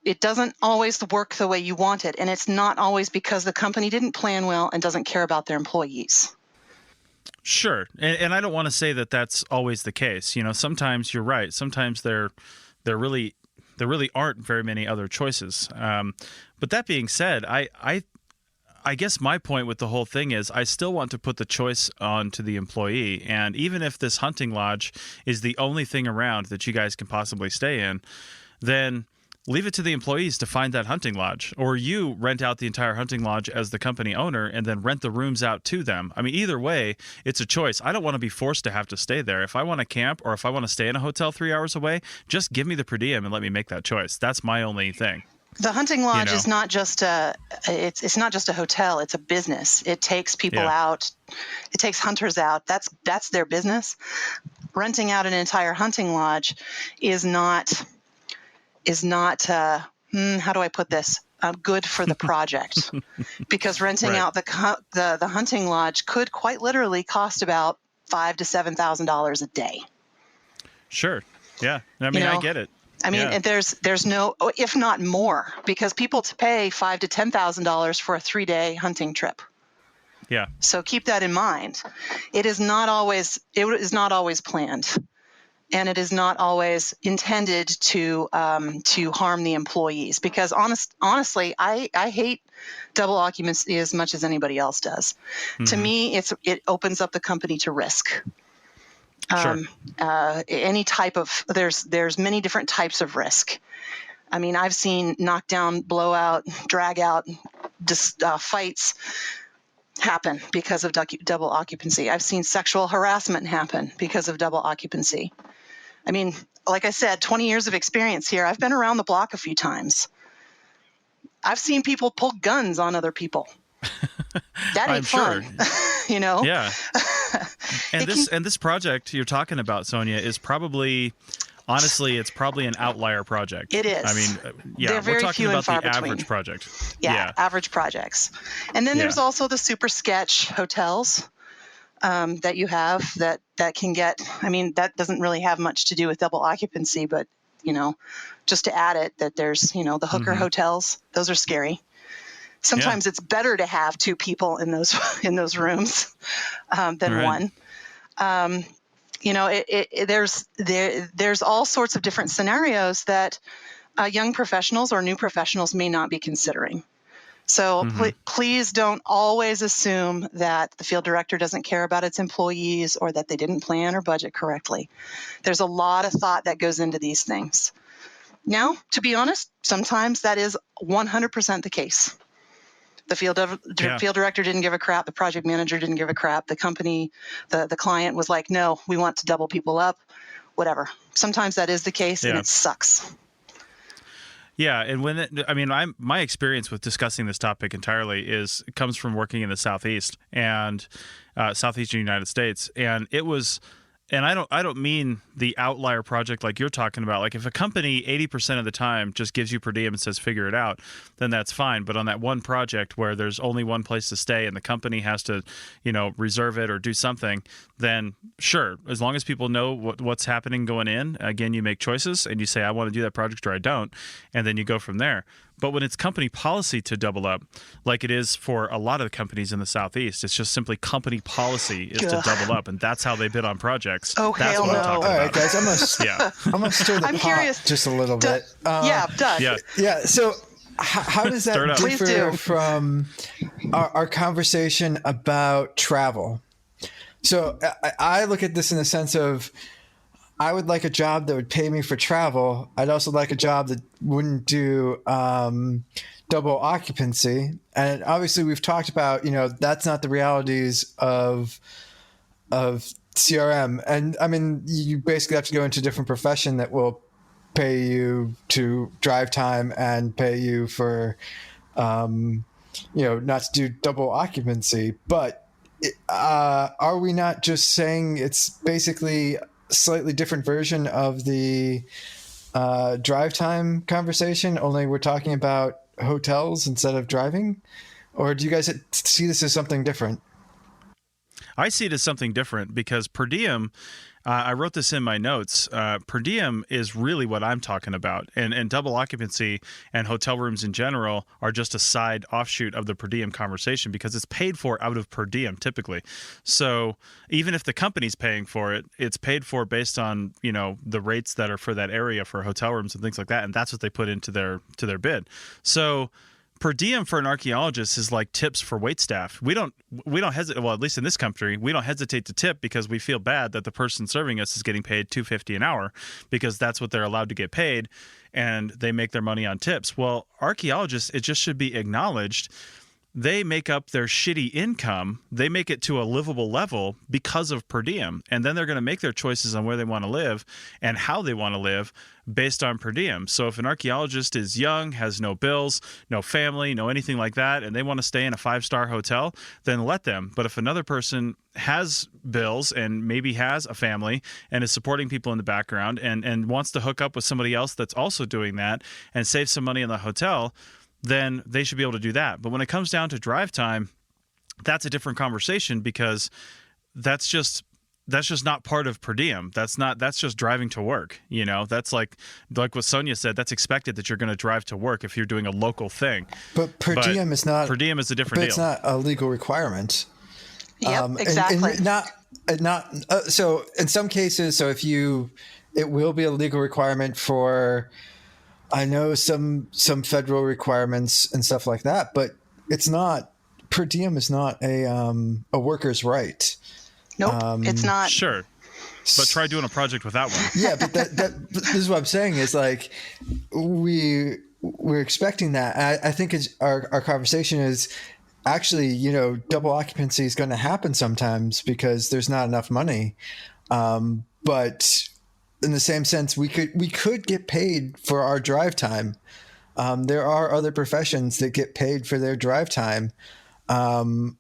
It doesn't always work the way you want it. And it's not always because the company didn't plan well and doesn't care about their employees. Sure. And I don't want to say that that's always the case. Sometimes you're right. Sometimes there really aren't very many other choices. But that being said, I guess my point with the whole thing is I still want to put the choice on to the employee. And even if this hunting lodge is the only thing around that you guys can possibly stay in, then leave it to the employees to find that hunting lodge, or you rent out the entire hunting lodge as the company owner and then rent the rooms out to them. I mean, either way, it's a choice. I don't want to be forced to have to stay there. If I want to camp or if I want to stay in a hotel 3 hours away, just give me the per diem and let me make that choice. That's my only thing. The hunting lodge is not just it's not just a hotel, it's a business. It takes people out. It takes hunters out. That's their business. Renting out an entire hunting lodge is not how do I put this? Good for the project, because renting out the hunting lodge could quite literally cost about $5,000 to $7,000 a day. Sure. Yeah. I mean, I get it. I mean, Yeah. and there's no, if not more, because people to pay $5,000 to $10,000 for a 3-day hunting trip. Yeah. So keep that in mind. It is not always planned, and it is not always intended to harm the employees. Because honestly, I hate double occupancy as much as anybody else does. Mm-hmm. To me, it opens up the company to risk. Sure. Any type of there's many different types of risk. I mean, I've seen knockdown, blowout, drag out, fights happen because of double occupancy. I've seen sexual harassment happen because of double occupancy. I mean, like I said, 20 years of experience here. I've been around the block a few times. I've seen people pull guns on other people. That ain't fun. Sure. Yeah. And this project you're talking about, Sonia, is probably, honestly, it's probably an outlier project. It is. I mean, yeah, They're very we're talking few and about far the between. average project. Yeah, average projects. And then there's also the super sketch hotels that you have that can get, I mean, that doesn't really have much to do with double occupancy, but, just to add it, that there's, the hooker hotels. Those are scary. Sometimes it's better to have 2 people in those rooms than one. There's all sorts of different scenarios that young professionals or new professionals may not be considering. So please don't always assume that the field director doesn't care about its employees or that they didn't plan or budget correctly. There's a lot of thought that goes into these things. Now, to be honest, sometimes that is 100% the case. The field director didn't give a crap. The project manager didn't give a crap. The company, the client was like, no, we want to double people up, whatever. Sometimes that is the case, and it sucks. Yeah, and my experience with discussing this topic entirely comes from working in the Southeast and Southeastern United States, and it was. And I don't mean the outlier project like you're talking about. Like if a company 80% of the time just gives you per diem and says figure it out, then that's fine. But on that one project where there's only one place to stay and the company has to, reserve it or do something, then sure, as long as people know what's happening going in, again, you make choices and you say I want to do that project or I don't, and then you go from there. But when it's company policy to double up, like it is for a lot of the companies in the Southeast, it's just simply company policy is to double up, and that's how they bid on projects. Oh, that's hell what no. I'm talking All right, about. guys, I'm gonna stir the pot curious. just a little bit. Doug. Yeah. So how does that differ from our conversation about travel? So I look at this in the sense of, I would like a job that would pay me for travel. I'd also like a job that wouldn't do double occupancy. And obviously we've talked about, that's not the realities of CRM. And I mean, you basically have to go into a different profession that will pay you to drive time and pay you for, not to do double occupancy. But are we not just saying it's basically slightly different version of the drive time conversation, only we're talking about hotels instead of driving? Or do you guys see this as something different? I see it as something different because per diem, I wrote this in my notes, per diem is really what I'm talking about. And double occupancy and hotel rooms in general are just a side offshoot of the per diem conversation because it's paid for out of per diem typically. So even if the company's paying for it, it's paid for based on, the rates that are for that area for hotel rooms and things like that. And that's what they put into their bid. So per diem for an archaeologist is like tips for waitstaff. We don't hesitate. Well, at least in this country, we don't hesitate to tip because we feel bad that the person serving us is getting paid $2.50 an hour because that's what they're allowed to get paid, and they make their money on tips. Well, archaeologists, it just should be acknowledged. They make up their shitty income. They make it to a livable level because of per diem. And then they're going to make their choices on where they want to live and how they want to live based on per diem. So if an archaeologist is young, has no bills, no family, no anything like that, and they want to stay in a 5-star hotel, then let them. But if another person has bills and maybe has a family and is supporting people in the background and wants to hook up with somebody else that's also doing that and save some money in the hotel, then they should be able to do that. But when it comes down to drive time, that's a different conversation because that's just that's just not part of per diem. That's just driving to work. That's like what Sonia said, that's expected that you're going to drive to work if you're doing a local thing. But per diem is not. Per diem is a different but deal. It's not a legal requirement. Yep, exactly. And not so in some cases. So it will be a legal requirement for. I know some federal requirements and stuff like that, but it's not. Per diem is not a worker's right. Nope, it's not. Sure, but try doing a project without one. Yeah, but this is what I'm saying is like we're expecting that. I think our conversation is actually, double occupancy is going to happen sometimes because there's not enough money. But in the same sense, we could get paid for our drive time. There are other professions that get paid for their drive time. I'm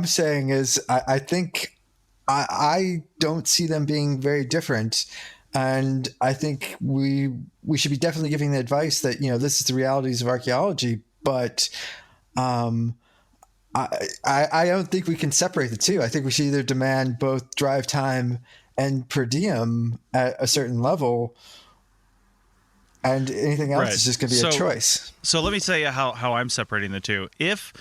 saying is I think I don't see them being very different. And I think we should be definitely giving the advice that, this is the realities of archaeology, but I don't think we can separate the two. I think we should either demand both drive time and per diem at a certain level, and anything else is just going to be a choice. So let me tell you how I'm separating the two. If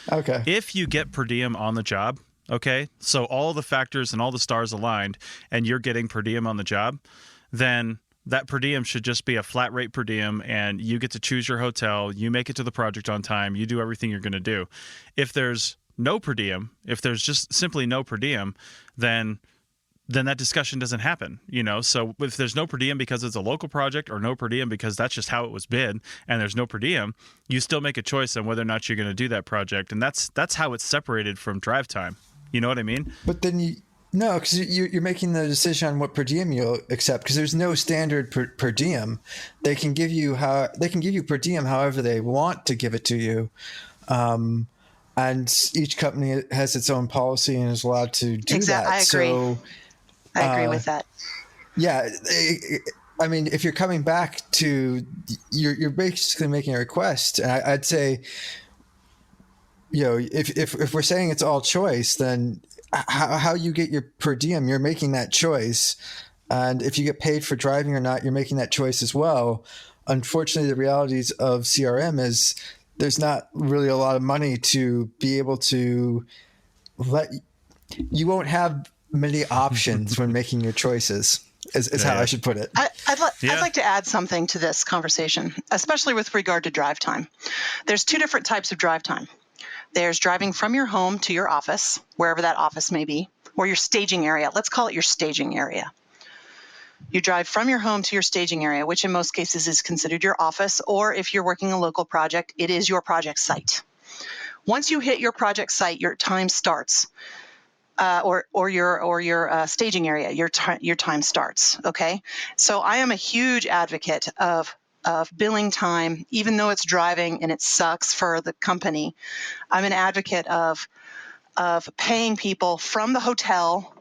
you get per diem on the job, okay, so all the factors and all the stars aligned, and you're getting per diem on the job, then that per diem should just be a flat rate per diem, and you get to choose your hotel, you make it to the project on time, you do everything you're going to do. If there's no per diem, if there's just simply no per diem, then that discussion doesn't happen, So if there's no per diem because it's a local project, or no per diem because that's just how it was bid, and there's no per diem, you still make a choice on whether or not you're going to do that project, and that's how it's separated from drive time. You know what I mean? But then no, because you're making the decision on what per diem you'll accept, because there's no standard per diem. They can give you per diem however they want to give it to you. And each company has its own policy and is allowed to do that. I agree. So, I agree with that. Yeah. I mean, if you're coming back to, you're basically making a request. And I'd say, if we're saying it's all choice, then how you get your per diem, you're making that choice. And if you get paid for driving or not, you're making that choice as well. Unfortunately, the realities of CRM is there's not really a lot of money to be able to you won't have many options when making your choices is how I should put it. I'd like to add something to this conversation, especially with regard to drive time. There's two different types of drive time. There's driving from your home to your office, wherever that office may be, or your staging area. Let's call it your staging area. You drive from your home to your staging area, which in most cases is considered your office, or if you're working a local project, it is your project site. Once you hit your project site, your time starts, or your staging area, your time starts. Okay, so I am a huge advocate of billing time, even though it's driving and it sucks for the company. I'm an advocate of paying people from the hotel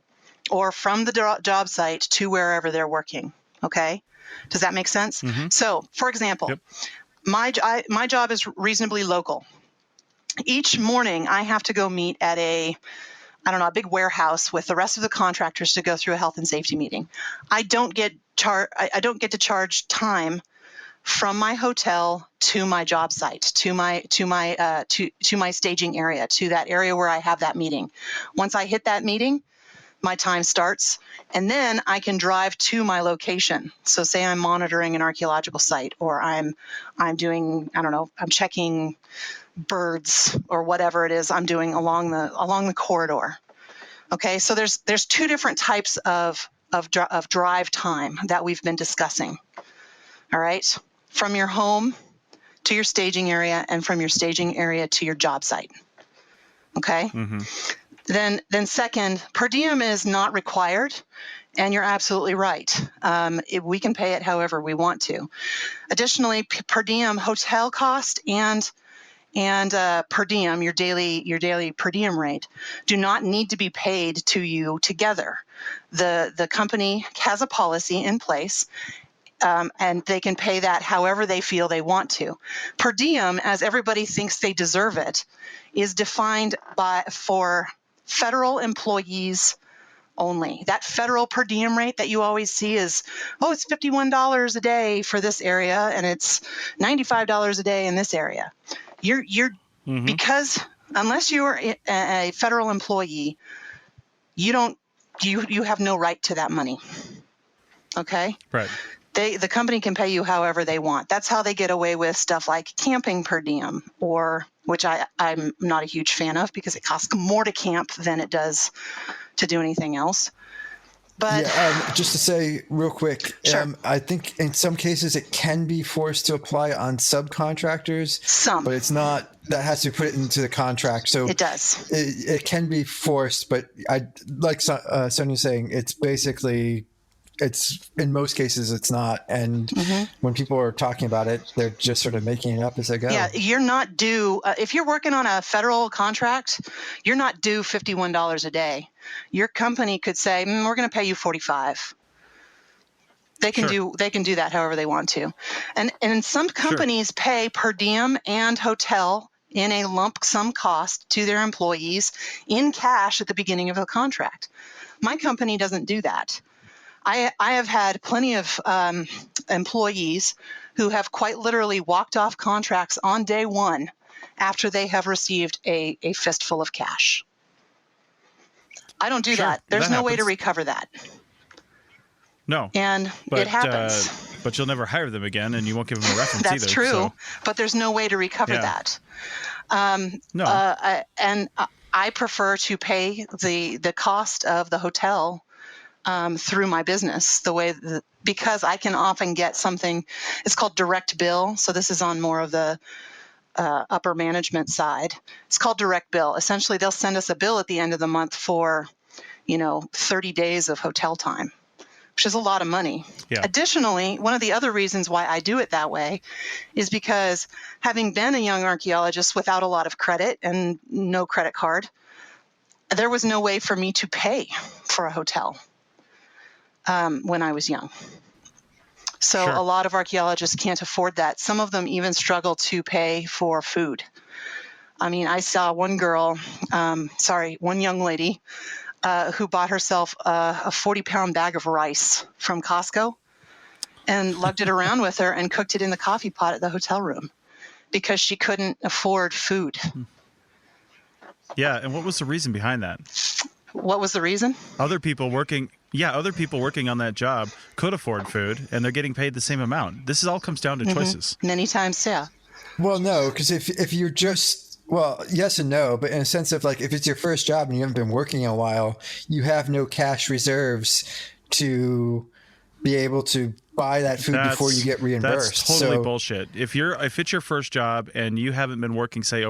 or from the job site to wherever they're working. Okay, does that make sense? Mm-hmm. So, for example, yep. my job is reasonably local. Each morning, I have to go meet at a big warehouse with the rest of the contractors to go through a health and safety meeting. I don't get to charge time from my hotel to my job site, to my staging area, to that area where I have that meeting. Once I hit that meeting, my time starts, and then I can drive to my location. So say I'm monitoring an archaeological site, or I'm doing, I'm checking birds or whatever it is I'm doing along the corridor. Okay, so there's two different types of drive time that we've been discussing. All right, from your home to your staging area, and from your staging area to your job site. Okay. Mm-hmm. Then second, per diem is not required, and you're absolutely right. We can pay it however we want to. Additionally, per diem hotel cost and per diem, your daily per diem rate, do not need to be paid to you together. The company has a policy in place, and they can pay that however they feel they want to. Per diem, as everybody thinks they deserve it, is defined for federal employees only. That federal per diem rate that you always see is, it's $51 a day for this area and it's $95 a day in this area. Because unless you're a federal employee, you have no right to that money. Okay? Right. The company can pay you however they want. That's how they get away with stuff like camping per diem, which I'm not a huge fan of because it costs more to camp than it does to do anything else. But just to say real quick, sure. I think in some cases it can be forced to apply on subcontractors. But it's not. That has to be put into the contract. So it does. It can be forced, but I like Sonia saying, it's basically. It's in most cases it's not, and when people are talking about it, they're just sort of making it up as they go. Yeah, you're not due if you're working on a federal contract, you're not due $51 a day. Your company could say, "We're going to pay you $45." They can do that however they want to, and some companies pay per diem and hotel in a lump sum cost to their employees in cash at the beginning of the contract. My company doesn't do that. I have had plenty of employees who have quite literally walked off contracts on day one after they have received a fistful of cash. I don't do that. There's no way to recover that. No. And it happens. But you'll never hire them again, and you won't give them a reference either. That's true, so. But there's no way to recover that. No. I prefer to pay the cost of the hotel through my business because I can often get something. It's called direct bill. So this is on more of the upper management side. It's called direct bill. Essentially, they'll send us a bill at the end of the month for, 30 days of hotel time, which is a lot of money. Yeah. Additionally, one of the other reasons why I do it that way is because having been a young archaeologist without a lot of credit and no credit card, there was no way for me to pay for a hotel. When I was young. So a lot of archaeologists can't afford that. Some of them even struggle to pay for food. I mean, I saw one young lady who bought herself a 40-pound bag of rice from Costco and lugged it around with her and cooked it in the coffee pot at the hotel room because she couldn't afford food. Yeah, and what was the reason behind that? What was the reason? Other people working on that job could afford food, and they're getting paid the same amount. This all comes down to choices. Many times, yeah. Well, no, because if you're just, yes and no, but in a sense of like, if it's your first job and you haven't been working in a while, you have no reserves to be able to buy that food before you get reimbursed. That's totally bullshit. If it's your first job and you haven't been working, say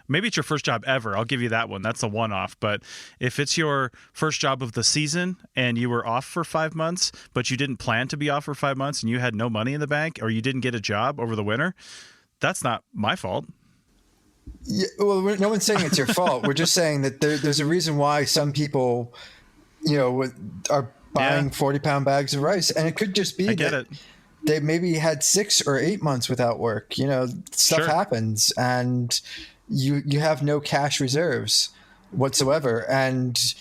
maybe it's your first job ever, I'll give you that one. That's a one-off. But if it's your first job of the season and you were off for 5 months, but you didn't plan to be off for 5 months and you had no money in the bank, or you didn't get a job over the winter, that's not my fault. Yeah, well, no one's saying it's your fault. We're just saying that there's a reason why some people, are buying 40-pound bags of rice, and it could just be that they maybe had 6 or 8 months without work. Stuff happens, and you have no cash reserves whatsoever, and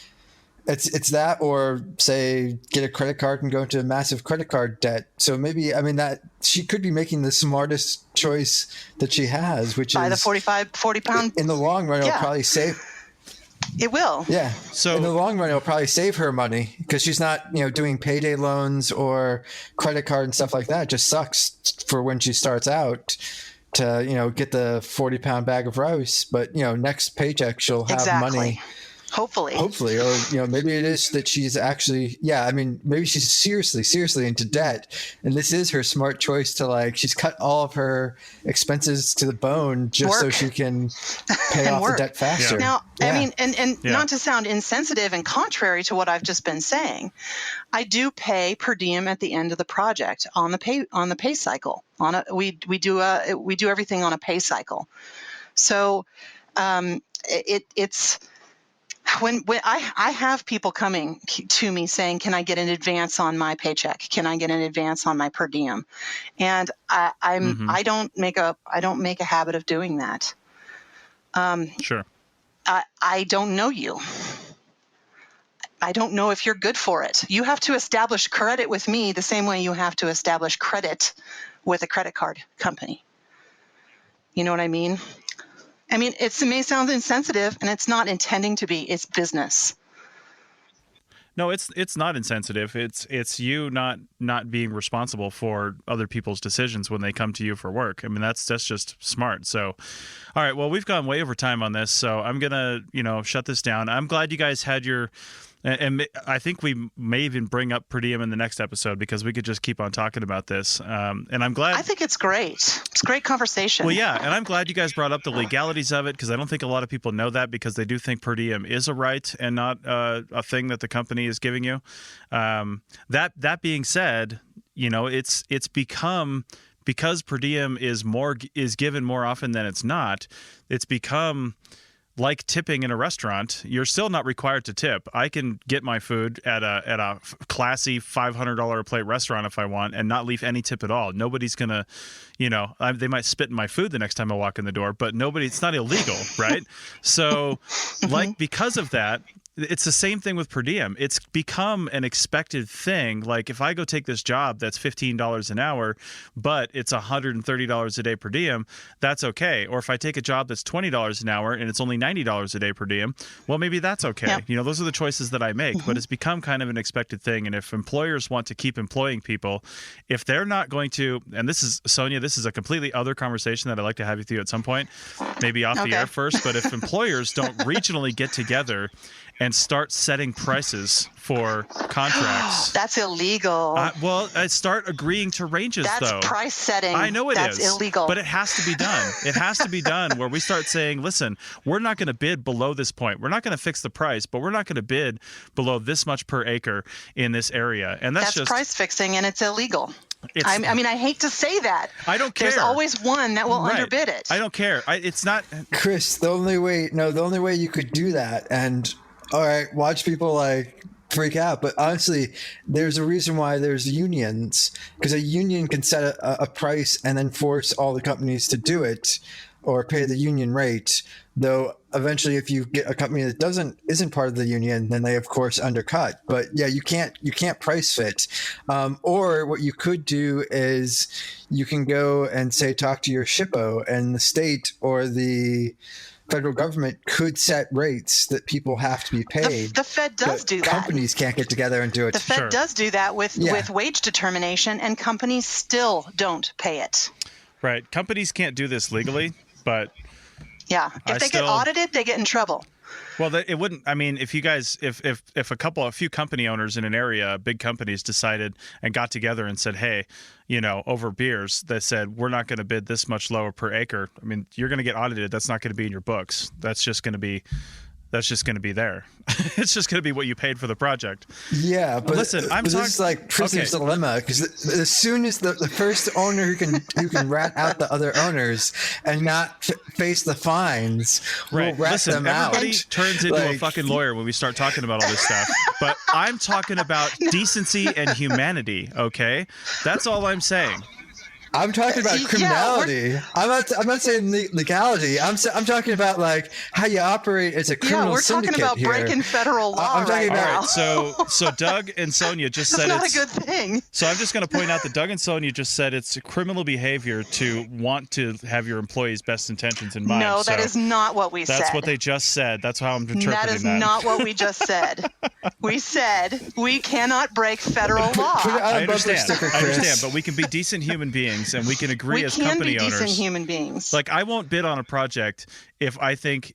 it's that, or say get a credit card and go into a massive credit card debt. So maybe that she could be making the smartest choice that she has, which buy is the 40 pound. In the long run, it'll probably save. It will. Yeah. So in the long run, it'll probably save her money because she's not, doing payday loans or credit card and stuff like that. It just sucks for when she starts out to, get the 40-pound bag of rice. But, next paycheck, she'll have money. Hopefully, or maybe it is that she's actually, maybe she's seriously into debt, and this is her smart choice to she's cut all of her expenses to the bone just so she can pay off the debt faster. Now, and not to sound insensitive and contrary to what I've just been saying, I do pay per diem at the end of the project on the pay cycle. We do everything on a pay cycle, so it's. When I have people coming to me saying, "Can I get an advance on my paycheck? Can I get an advance on my per diem?" And I don't make a habit of doing that. Sure. I don't know you. I don't know if you're good for it. You have to establish credit with me the same way you have to establish credit with a credit card company. You know what I mean? I mean, it may sound insensitive, and it's not intending to be. It's business. No, it's not insensitive. It's you not being responsible for other people's decisions when they come to you for work. I mean, that's just smart. So, all right. Well, we've gone way over time on this, so I'm gonna shut this down. I'm glad you guys had your. And I think we may even bring up per diem in the next episode because we could just keep on talking about this. And I'm glad. I think it's great. It's a great conversation. Well, yeah. And I'm glad you guys brought up the legalities of it because I don't think a lot of people know that because they do think per diem is a right and not a thing that the company is giving you. That being said, it's become, because per diem is given more often than it's not, it's become like tipping in a restaurant. You're still not required to tip. I can get my food at a classy $500 a plate restaurant if I want and not leave any tip at all. Nobody's gonna, they might spit in my food the next time I walk in the door, but it's not illegal, right? So, because of that, it's the same thing with per diem. It's become an expected thing. Like if I go take this job that's $15 an hour, but it's $130 a day per diem, that's okay. Or if I take a job that's $20 an hour and it's only $90 a day per diem, well, maybe that's okay. Yeah. Those are the choices that I make, but it's become kind of an expected thing. And if employers want to keep employing people, if they're not going to, and this is, Sonia, this is a completely other conversation that I'd like to have with you at some point, maybe off the air first, but if employers don't regionally get together and start setting prices for contracts. That's illegal. I start agreeing to ranges, That's though. That's price setting. I know That's illegal. But it has to be done. It has to be done where we start saying, listen, we're not going to bid below this point. We're not going to fix the price, but we're not going to bid below this much per acre in this area. And that's just price fixing, and it's illegal. I mean, I hate to say that. I don't care. There's always one that will underbid it. I don't care. It's not. Chris, the only way you could do that, and all right, watch people freak out. But honestly, there's a reason why there's unions, because a union can set a price and then force all the companies to do it or pay the union rate. Though eventually, if you get a company that isn't part of the union, then they of course undercut. But yeah, you can't price fit. Or what you could do is you can go and talk to your SHPO, and the state or the federal government could set rates that people have to be paid. The Fed does do that. Companies can't get together and do it. The Fed does do that with wage determination, and companies still don't pay it. Right. Companies can't do this legally, but yeah, if they get audited, they get in trouble. Well, it wouldn't. I mean, if you guys, if a few company owners in an area, big companies decided and got together and said, hey, over beers, they said, we're not going to bid this much lower per acre. I mean, you're going to get audited. That's not going to be in your books. That's just going to be there. It's just going to be what you paid for the project. Yeah, but listen, this is like prisoner's dilemma, because as soon as the first owner who can rat out the other owners and not face the fines will rat them out. Everybody turns into a fucking lawyer when we start talking about all this stuff. But I'm talking about decency and humanity. Okay, that's all I'm saying. I'm talking about criminality. I'm not saying legality. I'm talking about how you operate as a criminal syndicate. Yeah, we're talking about breaking federal law. I'm talking about. All right, so Doug and Sonia just said it's not a good thing. So I'm just going to point out that Doug and Sonia just said it's criminal behavior to want to have your employees' best intentions in mind. No, that is not what we said. That's what they just said. That's how I'm interpreting that. That is not what we just said. We said we cannot break federal law. I understand, but we can be decent human beings. And we can agree as company owners. We can be decent human beings. I won't bid on a project if I think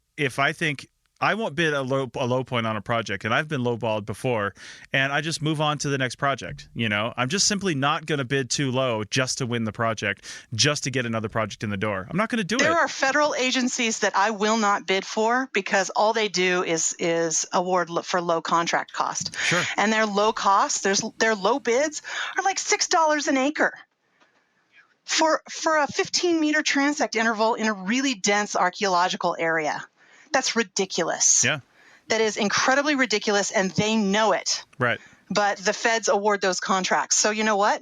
I won't bid a low point on a project, and I've been lowballed before, and I just move on to the next project. I'm just simply not going to bid too low just to win the project, just to get another project in the door. I'm not going to do it. There are federal agencies that I will not bid for because all they do is award for low contract cost. Sure. And their low cost, their low bids are like $6 an acre. For a 15-meter transect interval in a really dense archaeological area. That's ridiculous. Yeah. That is incredibly ridiculous, and they know it. Right. But the feds award those contracts. So you know what?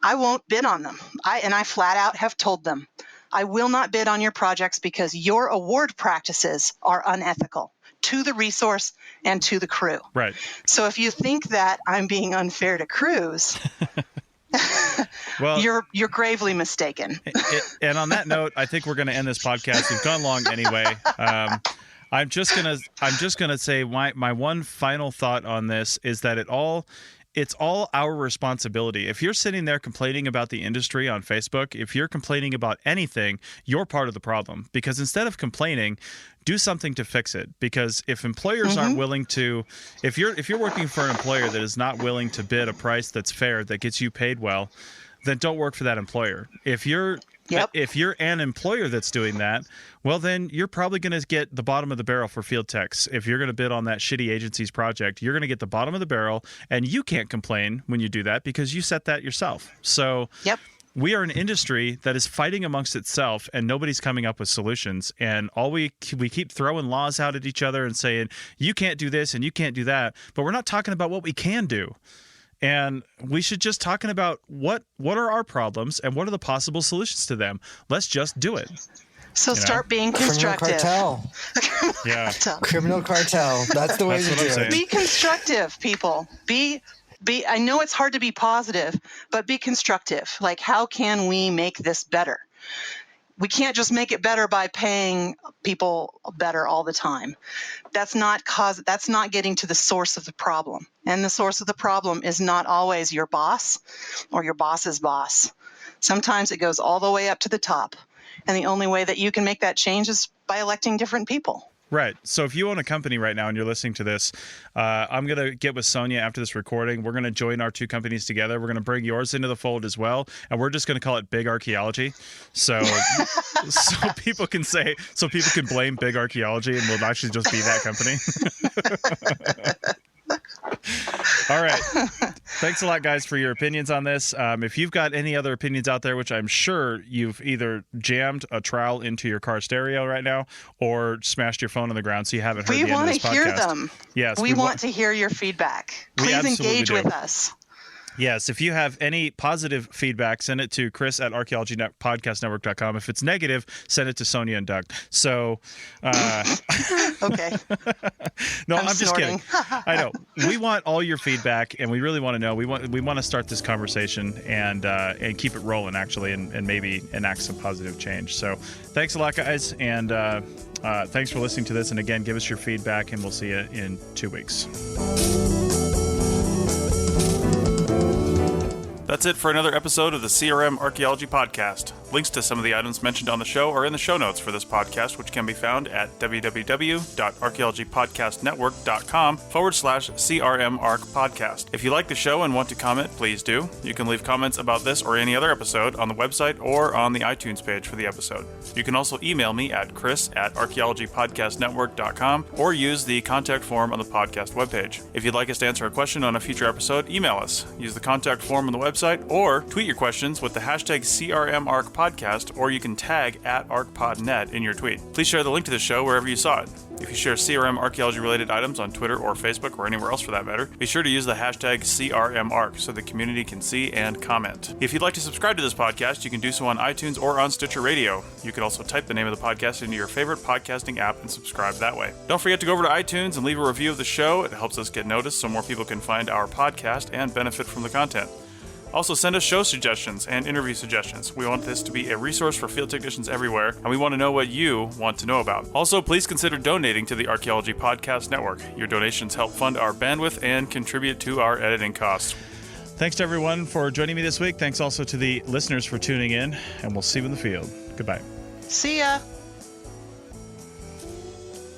I won't bid on them. I flat out have told them, I will not bid on your projects because your award practices are unethical. to the resource and to the crew. Right. So if you think that I'm being unfair to crews, well, you're gravely mistaken. And on that note, I think we're going to end this podcast. We've gone long anyway. I'm just gonna say my one final thought on this is that it's all our responsibility. If you're sitting there complaining about the industry on Facebook, if you're complaining about anything, you're part of the problem. Because instead of complaining, do something to fix it. Because if employers aren't willing to, if you're working for an employer that is not willing to bid a price that's fair, that gets you paid well, then don't work for that employer. If you're an employer that's doing that, well, then you're probably going to get the bottom of the barrel for field techs. If you're going to bid on that shitty agency's project, you're going to get the bottom of the barrel, and you can't complain when you do that because you set that yourself. So we are an industry that is fighting amongst itself, and nobody's coming up with solutions. And all we keep throwing laws out at each other and saying, you can't do this and you can't do that, but we're not talking about what we can do. And we should just talking about what are our problems and what are the possible solutions to them. Let's just do it. So start being constructive. Criminal cartel. Criminal cartel. That's the way to do it. Be constructive, people. Be. I know it's hard to be positive, but be constructive. Like, how can we make this better? We can't just make it better by paying people better all the time. That's not getting to the source of the problem. And the source of the problem is not always your boss or your boss's boss. Sometimes it goes all the way up to the top. And the only way that you can make that change is by electing different people. Right. So if you own a company right now and you're listening to this, I'm going to get with Sonia after this recording. We're going to join our two companies together. We're going to bring yours into the fold as well. And we're just going to call it Big Archaeology. So people can blame Big Archaeology and we'll actually just be that company. All right. Thanks a lot, guys, for your opinions on this. If you've got any other opinions out there, which I'm sure you've either jammed a trowel into your car stereo right now or smashed your phone on the ground so you haven't heard the end of this podcast. We want to hear them. Yes. We want to hear your feedback. Please engage with us. Yes, if you have any positive feedback, send it to chris@archaeologypodcastnetwork.com. If it's negative, send it to Sonia and Doug. So, okay. No, I'm just kidding. I know. We want all your feedback, and we really want to know. We want to start this conversation and keep it rolling, actually, and maybe enact some positive change. So, thanks a lot, guys, and thanks for listening to this. And again, give us your feedback, and we'll see you in 2 weeks. That's it for another episode of the CRM Archaeology Podcast. Links to some of the items mentioned on the show are in the show notes for this podcast, which can be found at www.archaeologypodcastnetwork.com/CRMArc podcast. If you like the show and want to comment, please do. You can leave comments about this or any other episode on the website or on the iTunes page for the episode. You can also email me at chris@archaeologypodcastnetwork.com or use the contact form on the podcast webpage. If you'd like us to answer a question on a future episode, email us. Use the contact form on the website or tweet your questions with the hashtag CRMArcPodcast, or you can tag @ArcPodNet in your tweet. Please share the link to the show wherever you saw it. If you share CRM archaeology related items on Twitter or Facebook or anywhere else for that matter, be sure to use the hashtag CRMArc so the community can see and comment. If you'd like to subscribe to this podcast, you can do so on iTunes or on Stitcher Radio. You can also type the name of the podcast into your favorite podcasting app and subscribe that way. Don't forget to go over to iTunes and leave a review of the show. It helps us get noticed so more people can find our podcast and benefit from the content. Also, send us show suggestions and interview suggestions. We want this to be a resource for field technicians everywhere, and we want to know what you want to know about. Also, please consider donating to the Archaeology Podcast Network. Your donations help fund our bandwidth and contribute to our editing costs. Thanks to everyone for joining me this week. Thanks also to the listeners for tuning in, and we'll see you in the field. Goodbye. See ya.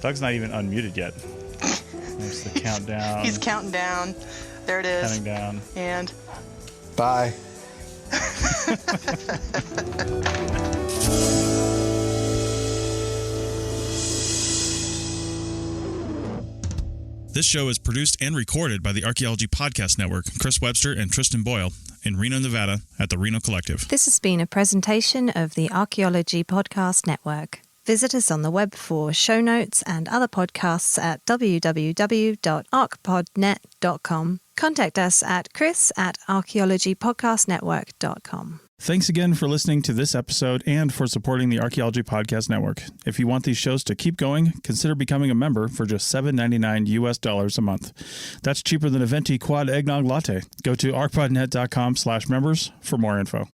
Doug's not even unmuted yet. There's the countdown. He's counting down. There it is. Counting down. And... Bye. This show is produced and recorded by the Archaeology Podcast Network, Chris Webster and Tristan Boyle, in Reno, Nevada, at the Reno Collective. This has been a presentation of the Archaeology Podcast Network. Visit us on the web for show notes and other podcasts at www.arcpodnet.com. Contact us at chris@archaeologypodcastnetwork.com. Thanks again for listening to this episode and for supporting the Archaeology Podcast Network. If you want these shows to keep going, consider becoming a member for just $7.99 US a month. That's cheaper than a venti quad eggnog latte. Go to arcpodnet.com/members for more info.